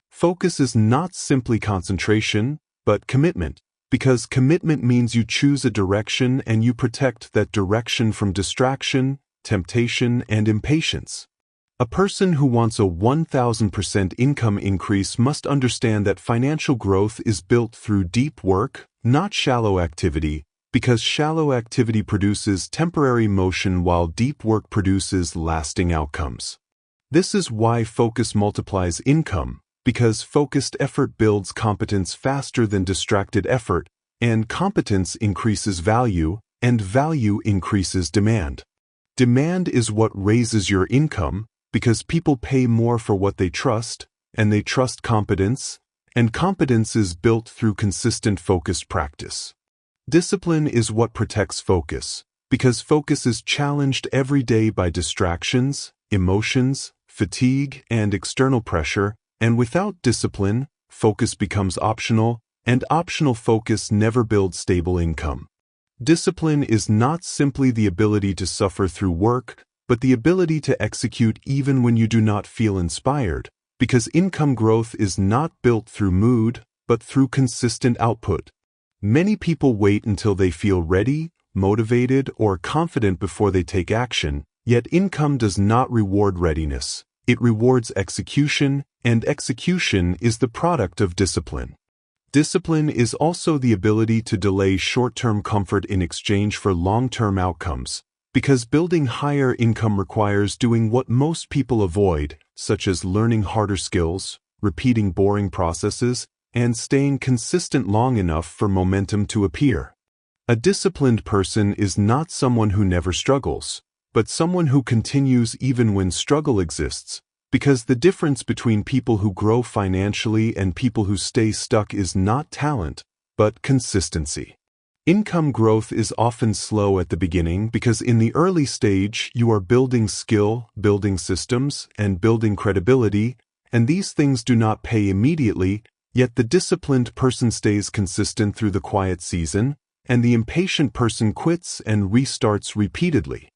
Focus is not simply concentration, but commitment, because commitment means you choose a direction and you protect that direction from distraction, temptation, and impatience. A person who wants a 1000% income increase must understand that financial growth is built through deep work, not shallow activity, because shallow activity produces temporary motion while deep work produces lasting outcomes. This is why focus multiplies income, because focused effort builds competence faster than distracted effort, and competence increases value, and value increases demand. Demand is what raises your income, because people pay more for what they trust, and they trust competence, and competence is built through consistent focused practice. Discipline is what protects focus, because focus is challenged every day by distractions, emotions, fatigue, and external pressure, and without discipline, focus becomes optional, and optional focus never builds stable income. Discipline is not simply the ability to suffer through work, but the ability to execute even when you do not feel inspired, because income growth is not built through mood, but through consistent output. Many people wait until they feel ready, motivated, or confident before they take action, yet income does not reward readiness. It rewards execution, and execution is the product of discipline. Discipline is also the ability to delay short-term comfort in exchange for long-term outcomes, because building higher income requires doing what most people avoid, such as learning harder skills, repeating boring processes, and staying consistent long enough for momentum to appear. A disciplined person is not someone who never struggles, but someone who continues even when struggle exists, because the difference between people who grow financially and people who stay stuck is not talent, but consistency. Income growth is often slow at the beginning because in the early stage you are building skill, building systems, and building credibility, and these things do not pay immediately, yet the disciplined person stays consistent through the quiet season, and the impatient person quits and restarts repeatedly.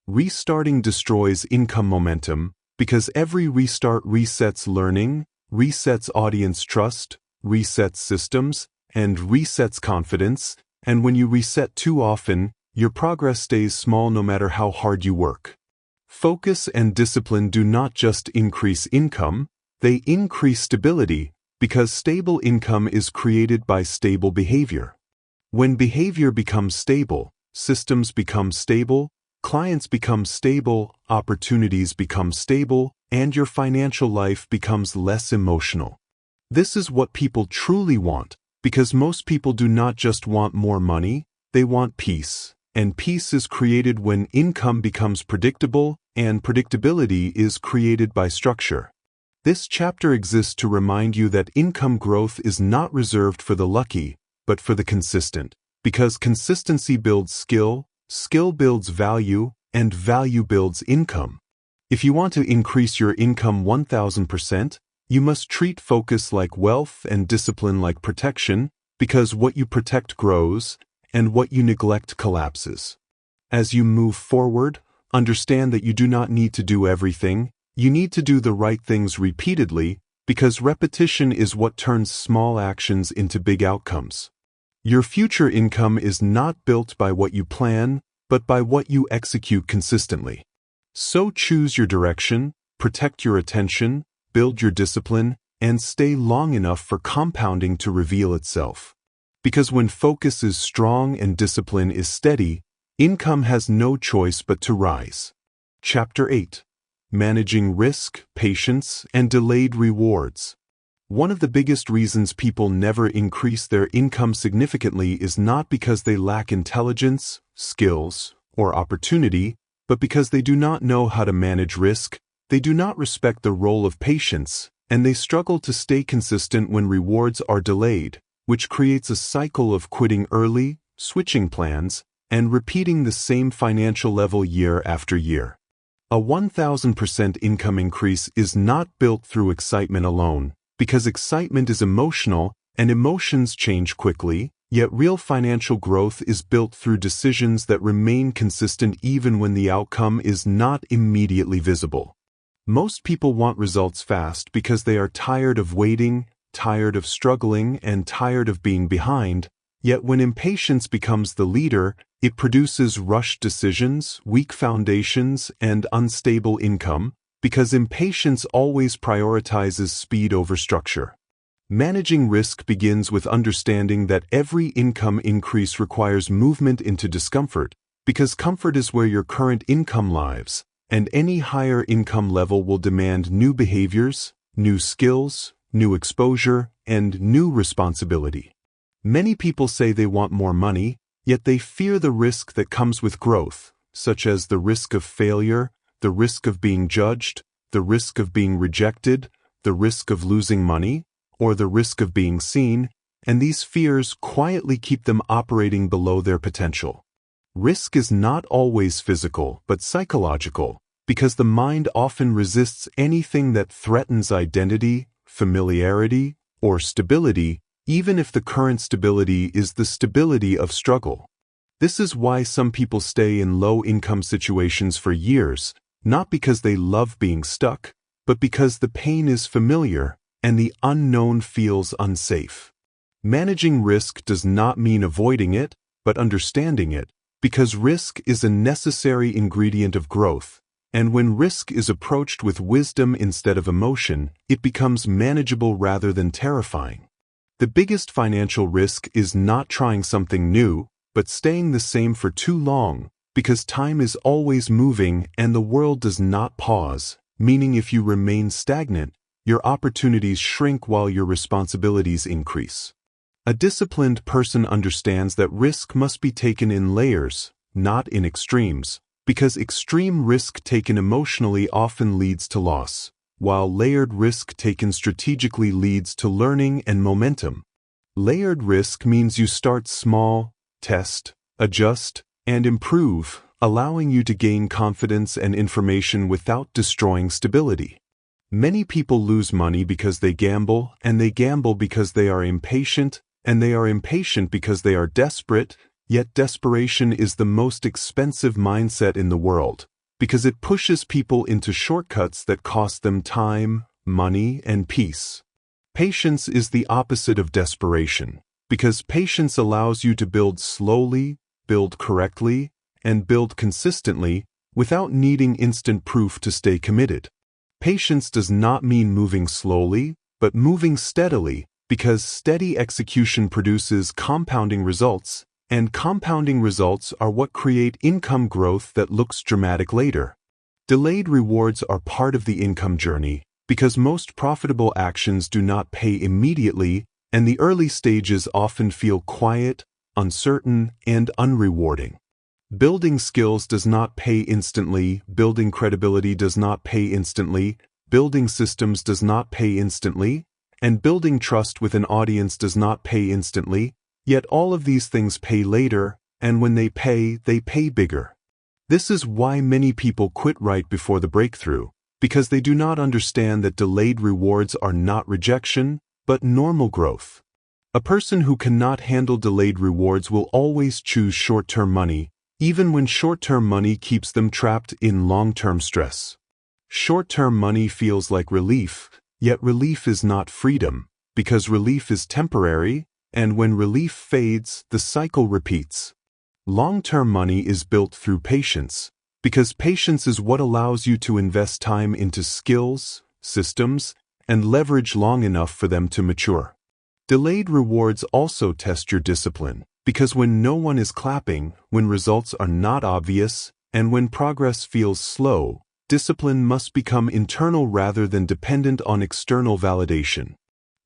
Restarting destroys income momentum, because every restart resets learning, resets audience trust, resets systems, and resets confidence, and when you reset too often, your progress stays small no matter how hard you work. Focus and discipline do not just increase income, they increase stability, because stable income is created by stable behavior. When behavior becomes stable, systems become stable, clients become stable, opportunities become stable, and your financial life becomes less emotional. This is what people truly want, because most people do not just want more money, they want peace, and peace is created when income becomes predictable, and predictability is created by structure. This chapter exists to remind you that income growth is not reserved for the lucky, but for the consistent, because consistency builds skill, skill builds value, and value builds income. If you want to increase your income 1000%, you must treat focus like wealth and discipline like protection, because what you protect grows, and what you neglect collapses. As you move forward, understand that you do not need to do everything, you need to do the right things repeatedly, because repetition is what turns small actions into big outcomes. Your future income is not built by what you plan, but by what you execute consistently. So choose your direction, protect your attention, build your discipline, and stay long enough for compounding to reveal itself. Because when focus is strong and discipline is steady, income has no choice but to rise. Chapter 8. Managing Risk, Patience, and Delayed Rewards. One of the biggest reasons people never increase their income significantly is not because they lack intelligence, skills, or opportunity, but because they do not know how to manage risk, they do not respect the role of patience, and they struggle to stay consistent when rewards are delayed, which creates a cycle of quitting early, switching plans, and repeating the same financial level year after year. A 1000% income increase is not built through excitement alone, because excitement is emotional and emotions change quickly, yet real financial growth is built through decisions that remain consistent even when the outcome is not immediately visible. Most people want results fast because they are tired of waiting, tired of struggling, and tired of being behind, yet when impatience becomes the leader, it produces rushed decisions, weak foundations, and unstable income, because impatience always prioritizes speed over structure. Managing risk begins with understanding that every income increase requires movement into discomfort, because comfort is where your current income lives, and any higher income level will demand new behaviors, new skills, new exposure, and new responsibility. Many people say they want more money, yet they fear the risk that comes with growth, such as the risk of failure, the risk of being judged, the risk of being rejected, the risk of losing money, or the risk of being seen, and these fears quietly keep them operating below their potential. Risk is not always physical, but psychological, because the mind often resists anything that threatens identity, familiarity, or stability, even if the current stability is the stability of struggle. This is why some people stay in low-income situations for years, not because they love being stuck, but because the pain is familiar and the unknown feels unsafe. Managing risk does not mean avoiding it, but understanding it, because risk is a necessary ingredient of growth, And when risk is approached with wisdom instead of emotion, it becomes manageable rather than terrifying. The biggest financial risk is not trying something new, but staying the same for too long, because time is always moving and the world does not pause, meaning if you remain stagnant, your opportunities shrink while your responsibilities increase. A disciplined person understands that risk must be taken in layers, not in extremes, because extreme risk taken emotionally often leads to loss, while layered risk taken strategically leads to learning and momentum. Layered risk means you start small, test, adjust, and improve, allowing you to gain confidence and information without destroying stability. Many people lose money because they gamble, and they gamble because they are impatient, and they are impatient because they are desperate, yet desperation is the most expensive mindset in the world, because it pushes people into shortcuts that cost them time, money, and peace. Patience is the opposite of desperation, because patience allows you to build slowly, build correctly, and build consistently without needing instant proof to stay committed. Patience does not mean moving slowly, but moving steadily, because steady execution produces compounding results, and compounding results are what create income growth that looks dramatic later. Delayed rewards are part of the income journey, because most profitable actions do not pay immediately, and the early stages often feel quiet, uncertain, and unrewarding. Building skills does not pay instantly, building credibility does not pay instantly, building systems does not pay instantly, and building trust with an audience does not pay instantly, yet all of these things pay later, and when they pay bigger. This is why many people quit right before the breakthrough, because they do not understand that delayed rewards are not rejection, but normal growth. A person who cannot handle delayed rewards will always choose short-term money, even when short-term money keeps them trapped in long-term stress. Short-term money feels like relief, yet relief is not freedom, because relief is temporary, and when relief fades, the cycle repeats. Long-term money is built through patience, because patience is what allows you to invest time into skills, systems, and leverage long enough for them to mature. Delayed rewards also test your discipline, because when no one is clapping, when results are not obvious, and when progress feels slow, discipline must become internal rather than dependent on external validation.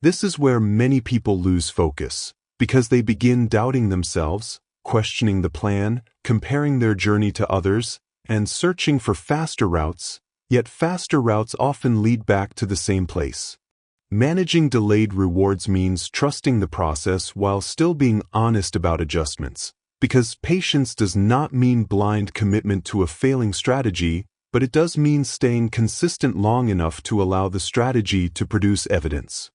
This is where many people lose focus, because they begin doubting themselves, questioning the plan, comparing their journey to others, and searching for faster routes, yet faster routes often lead back to the same place. Managing delayed rewards means trusting the process while still being honest about adjustments, because patience does not mean blind commitment to a failing strategy, but it does mean staying consistent long enough to allow the strategy to produce evidence.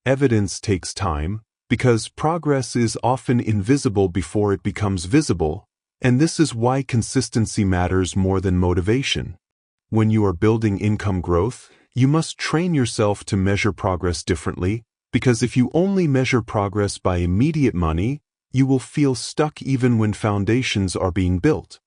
Evidence takes time, because progress is often invisible before it becomes visible, and this is why consistency matters more than motivation. When you are building income growth, you must train yourself to measure progress differently, because if you only measure progress by immediate money, you will feel stuck even when foundations are being built.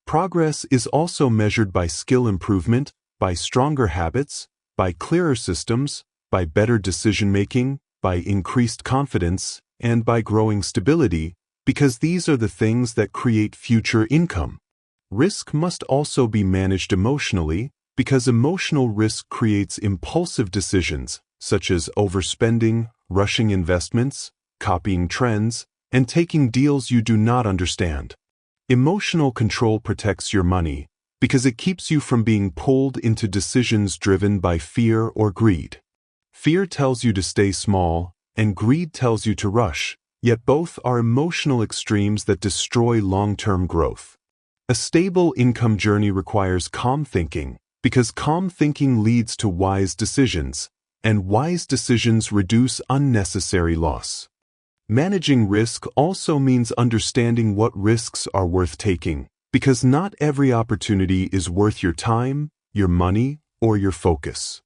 Progress is also measured by skill improvement, by stronger habits, by clearer systems, by better decision-making, by increased confidence, and by growing stability, because these are the things that create future income. Risk must also be managed emotionally, because emotional risk creates impulsive decisions, such as overspending, rushing investments, copying trends, and taking deals you do not understand. Emotional control protects your money, because it keeps you from being pulled into decisions driven by fear or greed. Fear tells you to stay small, and greed tells you to rush, yet both are emotional extremes that destroy long-term growth. A stable income journey requires calm thinking, because calm thinking leads to wise decisions, and wise decisions reduce unnecessary loss. Managing risk also means understanding what risks are worth taking, because not every opportunity is worth your time, your money, or your focus.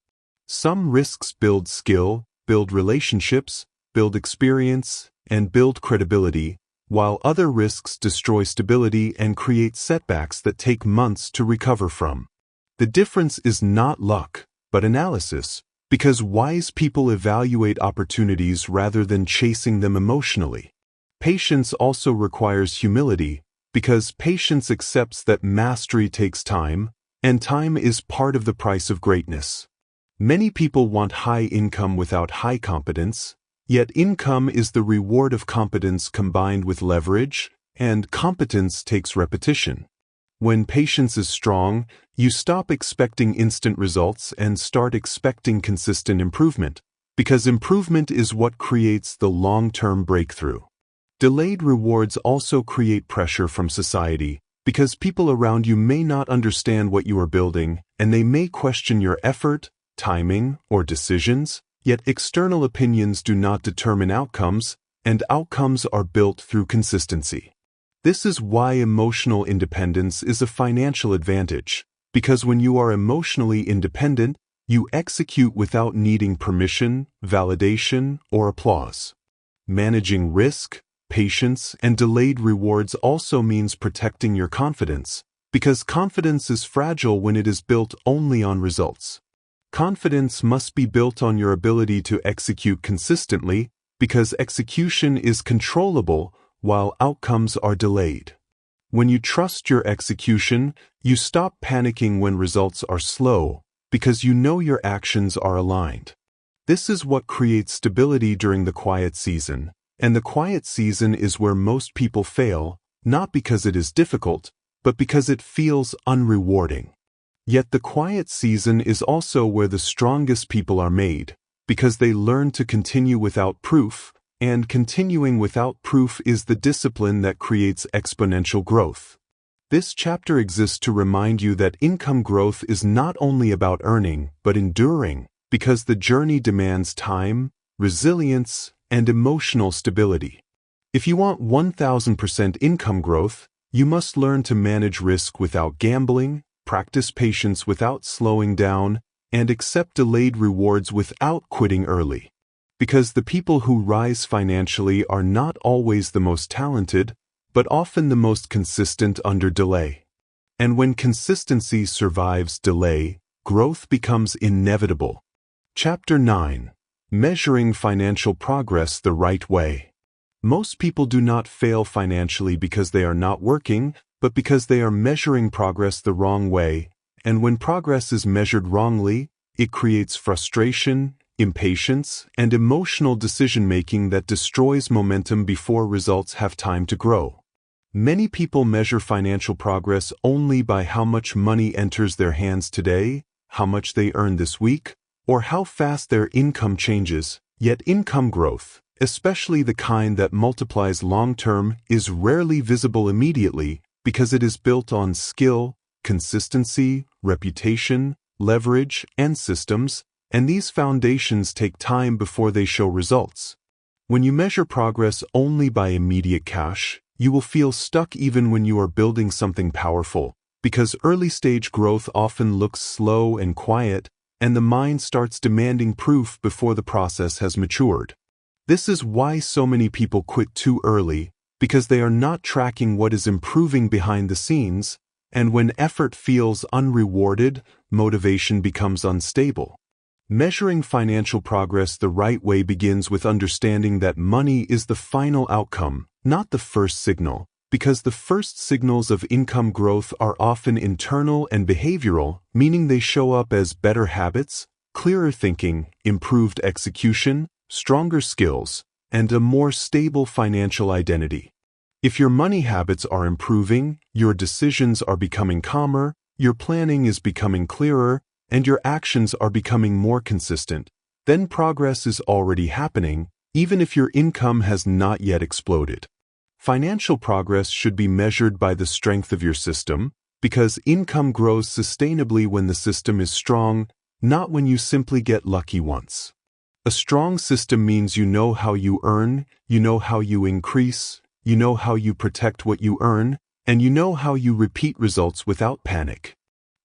Some risks build skill, build relationships, build experience, and build credibility, while other risks destroy stability and create setbacks that take months to recover from. The difference is not luck, but analysis, because wise people evaluate opportunities rather than chasing them emotionally. Patience also requires humility, because patience accepts that mastery takes time, and time is part of the price of greatness. Many people want high income without high competence, yet income is the reward of competence combined with leverage, and competence takes repetition. When patience is strong, you stop expecting instant results and start expecting consistent improvement, because improvement is what creates the long-term breakthrough. Delayed rewards also create pressure from society, because people around you may not understand what you are building, and they may question your effort, timing, or decisions, yet external opinions do not determine outcomes, and outcomes are built through consistency. This is why emotional independence is a financial advantage, because when you are emotionally independent, you execute without needing permission, validation, or applause. Managing risk, patience, and delayed rewards also means protecting your confidence, because confidence is fragile when it is built only on results. Confidence must be built on your ability to execute consistently, because execution is controllable while outcomes are delayed. When you trust your execution, you stop panicking when results are slow, because you know your actions are aligned. This is what creates stability during the quiet season, and the quiet season is where most people fail, not because it is difficult, but because it feels unrewarding. Yet the quiet season is also where the strongest people are made, because they learn to continue without proof, and continuing without proof is the discipline that creates exponential growth. This chapter exists to remind you that income growth is not only about earning, but enduring, because the journey demands time, resilience, and emotional stability. If you want 1000% income growth, you must learn to manage risk without gambling, practice patience without slowing down, and accept delayed rewards without quitting early. Because the people who rise financially are not always the most talented, but often the most consistent under delay. And when consistency survives delay, growth becomes inevitable. Chapter 9. Measuring financial progress the right way. Most people do not fail financially because they are not working, but because they are measuring progress the wrong way, and when progress is measured wrongly, it creates frustration, impatience, and emotional decision-making that destroys momentum before results have time to grow. Many people measure financial progress only by how much money enters their hands today, how much they earn this week, or how fast their income changes, yet income growth, especially the kind that multiplies long-term, is rarely visible immediately because it is built on skill, consistency, reputation, leverage, and systems, and these foundations take time before they show results. When you measure progress only by immediate cash, you will feel stuck even when you are building something powerful, because early-stage growth often looks slow and quiet, and the mind starts demanding proof before the process has matured. This is why so many people quit too early, because they are not tracking what is improving behind the scenes, and when effort feels unrewarded, motivation becomes unstable. Measuring financial progress the right way begins with understanding that money is the final outcome, not the first signal, because the first signals of income growth are often internal and behavioral, meaning they show up as better habits, clearer thinking, improved execution, stronger skills, and a more stable financial identity. If your money habits are improving, your decisions are becoming calmer, your planning is becoming clearer, and your actions are becoming more consistent, then progress is already happening, even if your income has not yet exploded. Financial progress should be measured by the strength of your system, because income grows sustainably when the system is strong, not when you simply get lucky once. A strong system means you know how you earn, you know how you increase, you know how you protect what you earn, and you know how you repeat results without panic.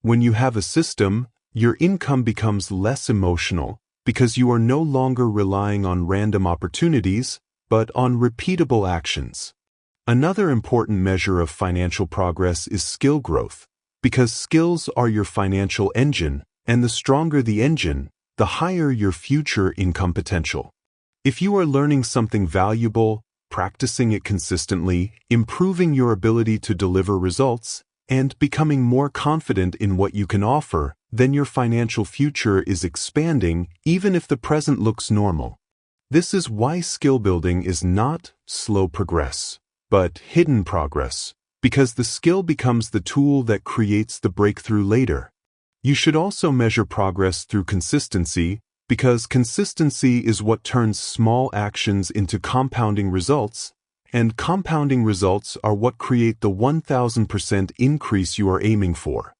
When you have a system, your income becomes less emotional because you are no longer relying on random opportunities, but on repeatable actions. Another important measure of financial progress is skill growth, because skills are your financial engine, and the stronger the engine, the higher your future income potential. If you are learning something valuable, practicing it consistently, improving your ability to deliver results, and becoming more confident in what you can offer, then your financial future is expanding even if the present looks normal. This is why skill building is not slow progress, but hidden progress, because the skill becomes the tool that creates the breakthrough later. You should also measure progress through consistency, because consistency is what turns small actions into compounding results, and compounding results are what create the 1000% increase you are aiming for.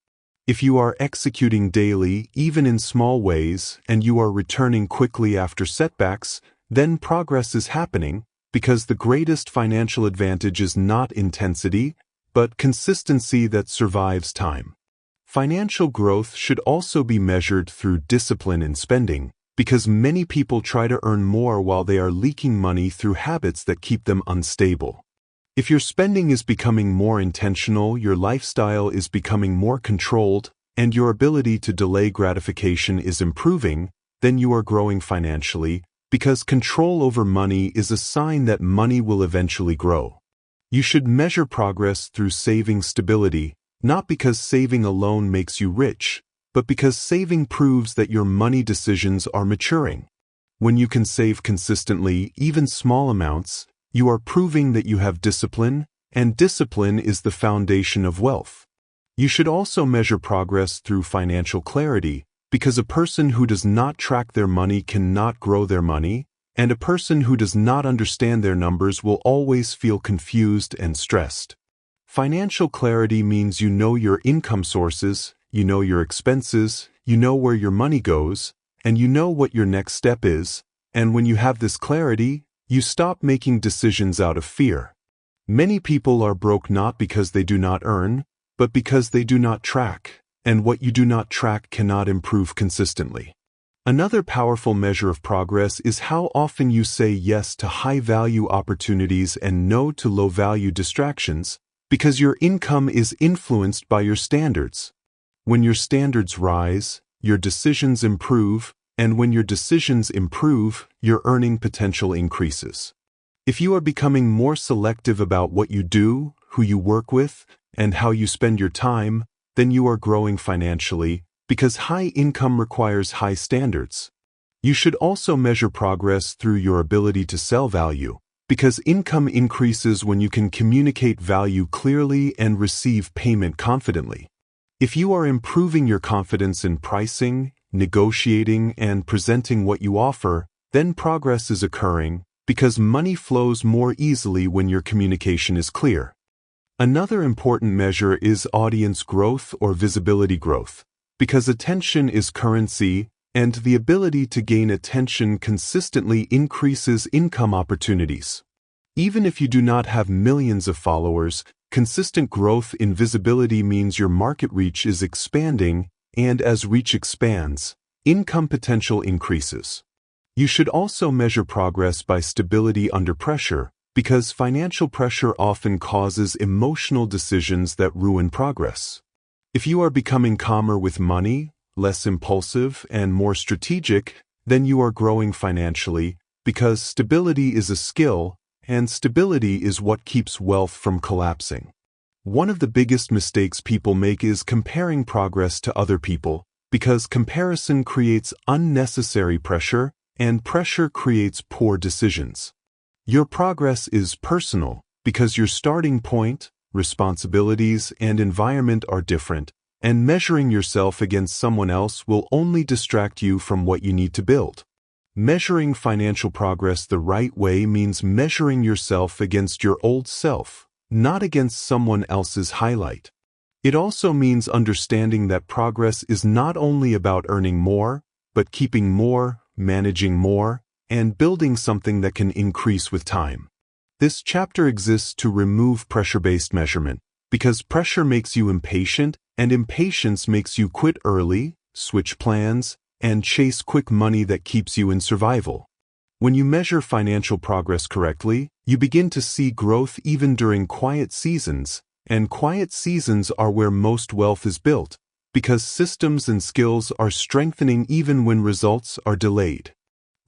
If you are executing daily, even in small ways, and you are returning quickly after setbacks, then progress is happening, because the greatest financial advantage is not intensity, but consistency that survives time. Financial growth should also be measured through discipline in spending, because many people try to earn more while they are leaking money through habits that keep them unstable. If your spending is becoming more intentional, your lifestyle is becoming more controlled, and your ability to delay gratification is improving, then you are growing financially, because control over money is a sign that money will eventually grow. You should measure progress through saving stability, not because saving alone makes you rich, but because saving proves that your money decisions are maturing. When you can save consistently, even small amounts, you are proving that you have discipline, and discipline is the foundation of wealth. You should also measure progress through financial clarity, because a person who does not track their money cannot grow their money, and a person who does not understand their numbers will always feel confused and stressed. Financial clarity means you know your income sources, you know your expenses, you know where your money goes, and you know what your next step is, and when you have this clarity, you stop making decisions out of fear. Many people are broke not because they do not earn, but because they do not track, and what you do not track cannot improve consistently. Another powerful measure of progress is how often you say yes to high-value opportunities and no to low-value distractions, because your income is influenced by your standards. When your standards rise, your decisions improve, and when your decisions improve, your earning potential increases. If you are becoming more selective about what you do, who you work with, and how you spend your time, then you are growing financially, because high income requires high standards. You should also measure progress through your ability to sell value, because income increases when you can communicate value clearly and receive payment confidently. If you are improving your confidence in pricing, negotiating, and presenting what you offer, then progress is occurring, because money flows more easily when your communication is clear. Another important measure is audience growth or visibility growth, because attention is currency, and the ability to gain attention consistently increases income opportunities. Even if you do not have millions of followers, consistent growth in visibility means your market reach is expanding, and as reach expands, income potential increases. You should also measure progress by stability under pressure, because financial pressure often causes emotional decisions that ruin progress. If you are becoming calmer with money, less impulsive, and more strategic, then you are growing financially, because stability is a skill, and stability is what keeps wealth from collapsing. One of the biggest mistakes people make is comparing progress to other people, because comparison creates unnecessary pressure, and pressure creates poor decisions. Your progress is personal, because your starting point, responsibilities, and environment are different, and measuring yourself against someone else will only distract you from what you need to build. Measuring financial progress the right way means measuring yourself against your old self, not against someone else's highlight. It also means understanding that progress is not only about earning more, but keeping more, managing more, and building something that can increase with time. This chapter exists to remove pressure-based measurement, because pressure makes you impatient, and impatience makes you quit early, switch plans, and chase quick money that keeps you in survival. When you measure financial progress correctly, you begin to see growth even during quiet seasons, and quiet seasons are where most wealth is built, because systems and skills are strengthening even when results are delayed.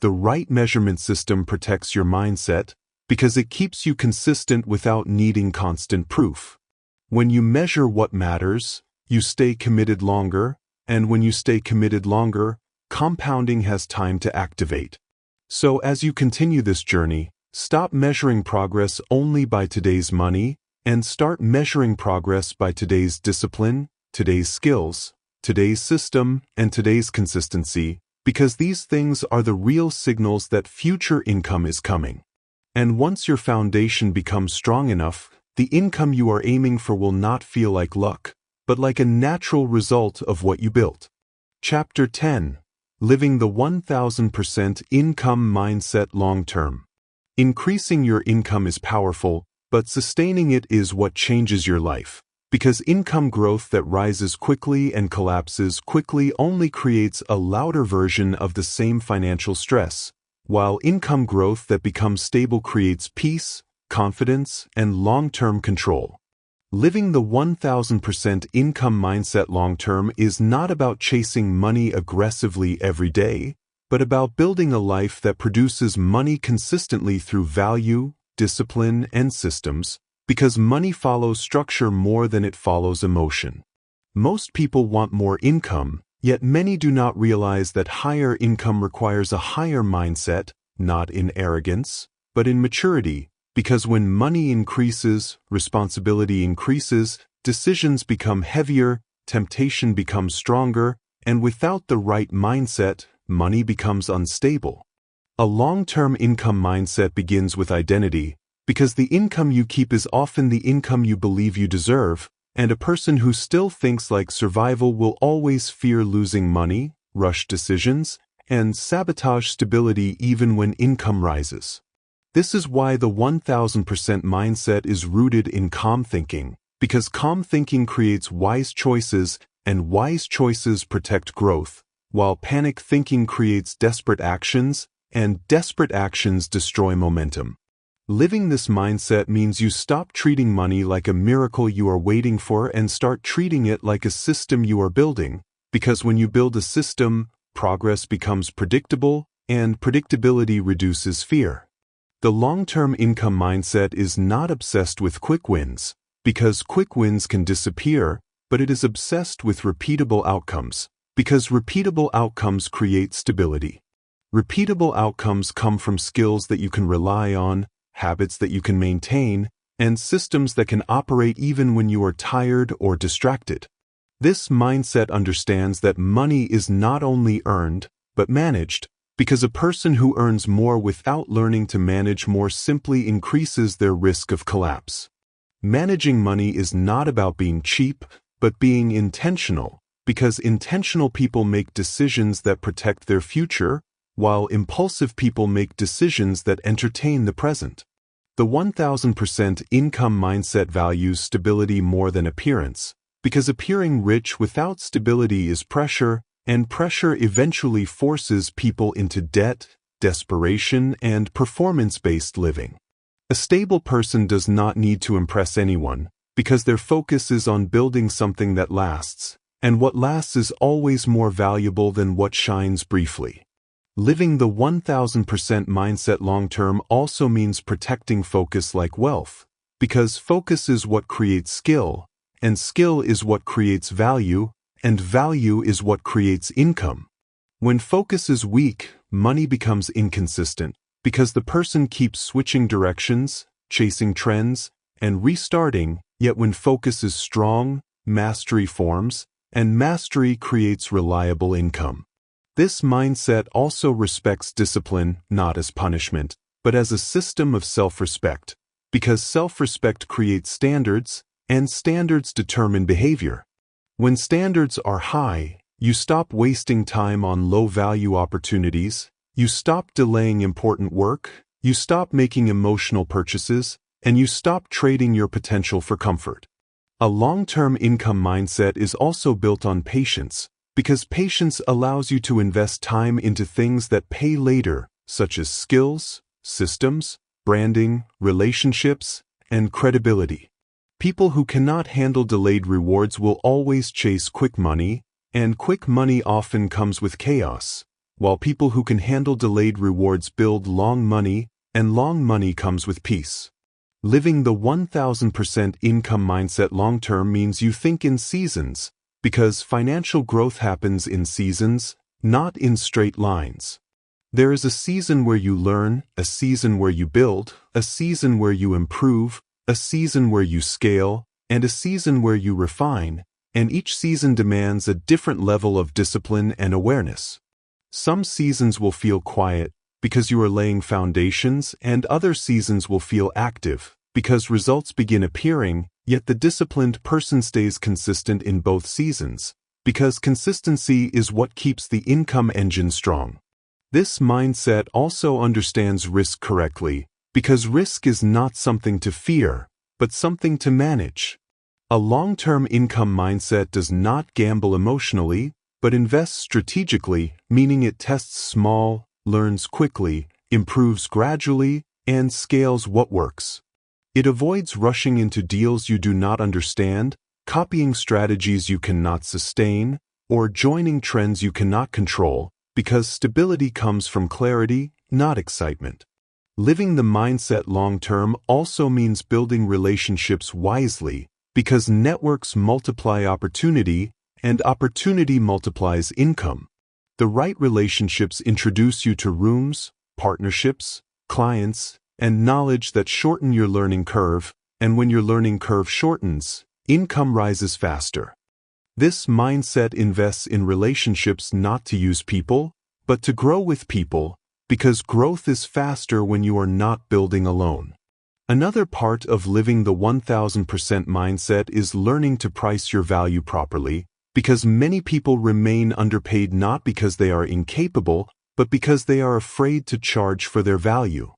The right measurement system protects your mindset because it keeps you consistent without needing constant proof. When you measure what matters, you stay committed longer, and when you stay committed longer, compounding has time to activate. So as you continue this journey, stop measuring progress only by today's money and start measuring progress by today's discipline, today's skills, today's system, and today's consistency, because these things are the real signals that future income is coming. And once your foundation becomes strong enough, the income you are aiming for will not feel like luck, but like a natural result of what you built. Chapter 10. Living the 1000% Income Mindset Long-Term. Increasing your income is powerful, but sustaining it is what changes your life. Because income growth that rises quickly and collapses quickly only creates a louder version of the same financial stress, while income growth that becomes stable creates peace, confidence, and long-term control. Living the 1000% income mindset long-term is not about chasing money aggressively every day, but about building a life that produces money consistently through value, discipline, and systems, because money follows structure more than it follows emotion. Most people want more income, yet many do not realize that higher income requires a higher mindset, not in arrogance, but in maturity, because when money increases, responsibility increases, decisions become heavier, temptation becomes stronger, and without the right mindset, money becomes unstable. A long-term income mindset begins with identity, because the income you keep is often the income you believe you deserve, and a person who still thinks like survival will always fear losing money, rush decisions, and sabotage stability even when income rises. This is why the 1000% mindset is rooted in calm thinking, because calm thinking creates wise choices, and wise choices protect growth, while panic thinking creates desperate actions, and desperate actions destroy momentum. Living this mindset means you stop treating money like a miracle you are waiting for and start treating it like a system you are building, because when you build a system, progress becomes predictable, and predictability reduces fear. The long-term income mindset is not obsessed with quick wins, because quick wins can disappear, but it is obsessed with repeatable outcomes, because repeatable outcomes create stability. Repeatable outcomes come from skills that you can rely on, habits that you can maintain, and systems that can operate even when you are tired or distracted. This mindset understands that money is not only earned, but managed, because a person who earns more without learning to manage more simply increases their risk of collapse. Managing money is not about being cheap, but being intentional, because intentional people make decisions that protect their future, while impulsive people make decisions that entertain the present. The 1000% income mindset values stability more than appearance, because appearing rich without stability is pressure, and pressure eventually forces people into debt, desperation, and performance-based living. A stable person does not need to impress anyone, because their focus is on building something that lasts, and what lasts is always more valuable than what shines briefly. Living the 1000% mindset long-term also means protecting focus like wealth, because focus is what creates skill, and skill is what creates value, and value is what creates income. When focus is weak, money becomes inconsistent, because the person keeps switching directions, chasing trends, and restarting, yet when focus is strong, mastery forms, and mastery creates reliable income. This mindset also respects discipline not as punishment, but as a system of self-respect, because self-respect creates standards, and standards determine behavior. When standards are high, you stop wasting time on low-value opportunities, you stop delaying important work, you stop making emotional purchases, and you stop trading your potential for comfort. A long-term income mindset is also built on patience, because patience allows you to invest time into things that pay later, such as skills, systems, branding, relationships, and credibility. People who cannot handle delayed rewards will always chase quick money, and quick money often comes with chaos, while people who can handle delayed rewards build long money, and long money comes with peace. Living the 1000% income mindset long-term means you think in seasons, because financial growth happens in seasons, not in straight lines. There is a season where you learn, a season where you build, a season where you improve, a season where you scale, and a season where you refine, and each season demands a different level of discipline and awareness. Some seasons will feel quiet, because you are laying foundations, and other seasons will feel active, because results begin appearing, yet the disciplined person stays consistent in both seasons, because consistency is what keeps the income engine strong. This mindset also understands risk correctly, because risk is not something to fear, but something to manage. A long-term income mindset does not gamble emotionally, but invests strategically, meaning it tests small, learns quickly, improves gradually, and scales what works. It avoids rushing into deals you do not understand, copying strategies you cannot sustain, or joining trends you cannot control, because stability comes from clarity, not excitement. Living the mindset long-term also means building relationships wisely, because networks multiply opportunity, and opportunity multiplies income. The right relationships introduce you to rooms, partnerships, clients, and knowledge that shorten your learning curve, and when your learning curve shortens, income rises faster. This mindset invests in relationships not to use people, but to grow with people, because growth is faster when you are not building alone. Another part of living the 1000% mindset is learning to price your value properly, because many people remain underpaid not because they are incapable, but because they are afraid to charge for their value.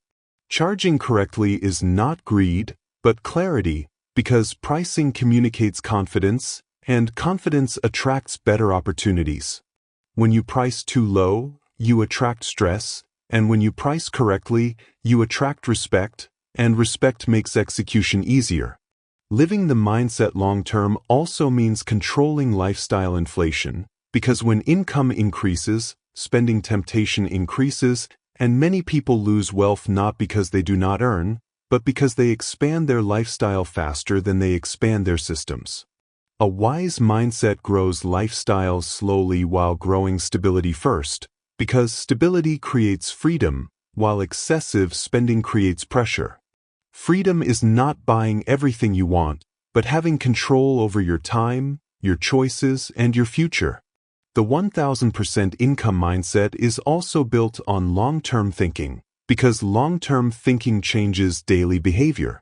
Charging correctly is not greed, but clarity, because pricing communicates confidence, and confidence attracts better opportunities. When you price too low, you attract stress, and when you price correctly, you attract respect, and respect makes execution easier. Living the mindset long-term also means controlling lifestyle inflation, because when income increases, spending temptation increases, and many people lose wealth not because they do not earn, but because they expand their lifestyle faster than they expand their systems. A wise mindset grows lifestyles slowly while growing stability first, because stability creates freedom, while excessive spending creates pressure. Freedom is not buying everything you want, but having control over your time, your choices, and your future. The 1000% income mindset is also built on long-term thinking, because long-term thinking changes daily behavior.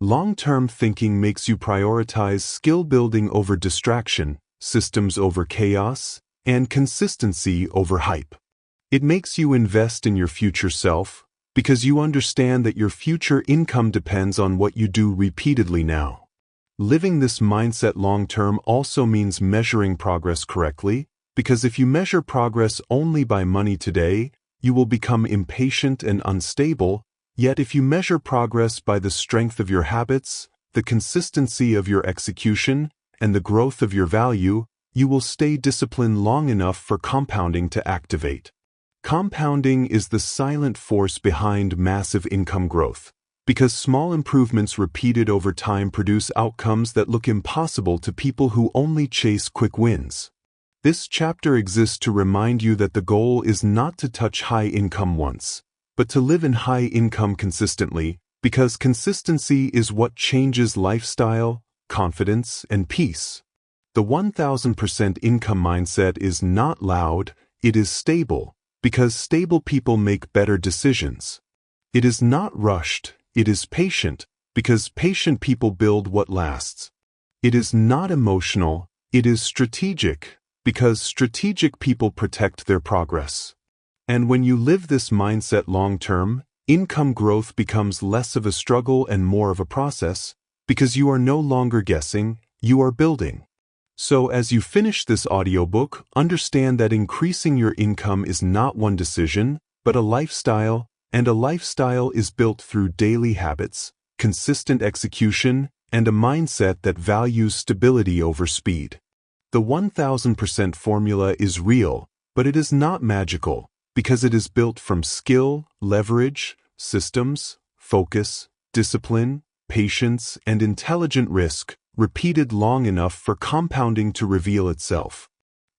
Long-term thinking makes you prioritize skill building over distraction, systems over chaos, and consistency over hype. It makes you invest in your future self, because you understand that your future income depends on what you do repeatedly now. Living this mindset long-term also means measuring progress correctly, because if you measure progress only by money today, you will become impatient and unstable, yet if you measure progress by the strength of your habits, the consistency of your execution, and the growth of your value, you will stay disciplined long enough for compounding to activate. Compounding is the silent force behind massive income growth, because small improvements repeated over time produce outcomes that look impossible to people who only chase quick wins. This chapter exists to remind you that the goal is not to touch high income once, but to live in high income consistently, because consistency is what changes lifestyle, confidence, and peace. The 1000% income mindset is not loud, it is stable, because stable people make better decisions. It is not rushed, it is patient, because patient people build what lasts. It is not emotional, it is strategic, because strategic people protect their progress. And when you live this mindset long-term, income growth becomes less of a struggle and more of a process, because you are no longer guessing, you are building. So as you finish this audiobook, understand that increasing your income is not one decision, but a lifestyle, and a lifestyle is built through daily habits, consistent execution, and a mindset that values stability over speed. The 1000% formula is real, but it is not magical because it is built from skill, leverage, systems, focus, discipline, patience, and intelligent risk, repeated long enough for compounding to reveal itself.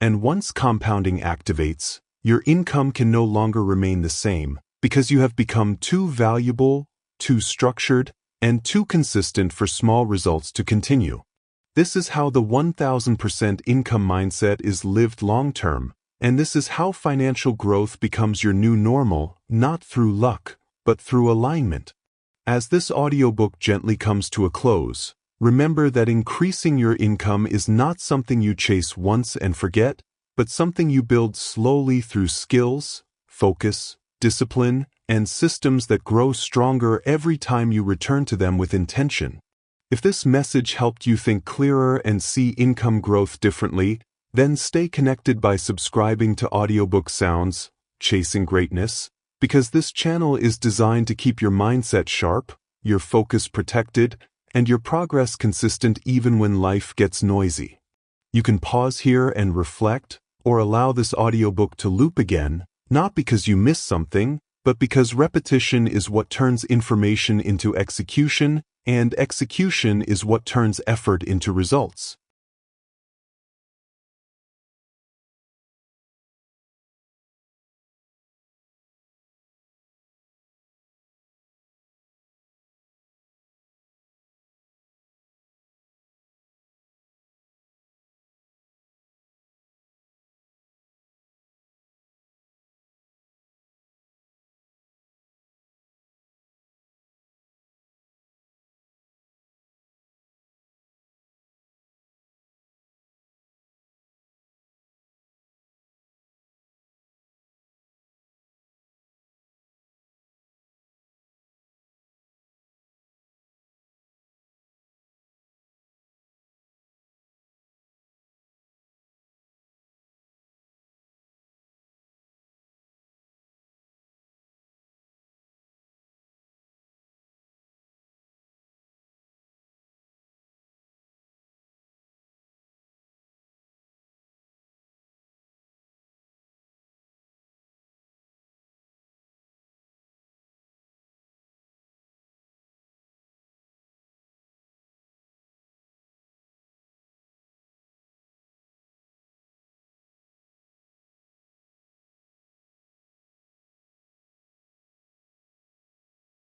And once compounding activates, your income can no longer remain the same because you have become too valuable, too structured, and too consistent for small results to continue. This is how the 1000% income mindset is lived long-term, and this is how financial growth becomes your new normal, not through luck, but through alignment. As this audiobook gently comes to a close, remember that increasing your income is not something you chase once and forget, but something you build slowly through skills, focus, discipline, and systems that grow stronger every time you return to them with intention. If this message helped you think clearer and see income growth differently, then stay connected by subscribing to Audiobook Sounds, Chasing Greatness, because this channel is designed to keep your mindset sharp, your focus protected, and your progress consistent even when life gets noisy. You can pause here and reflect, or allow this audiobook to loop again, not because you missed something, but because repetition is what turns information into execution, and execution is what turns effort into results.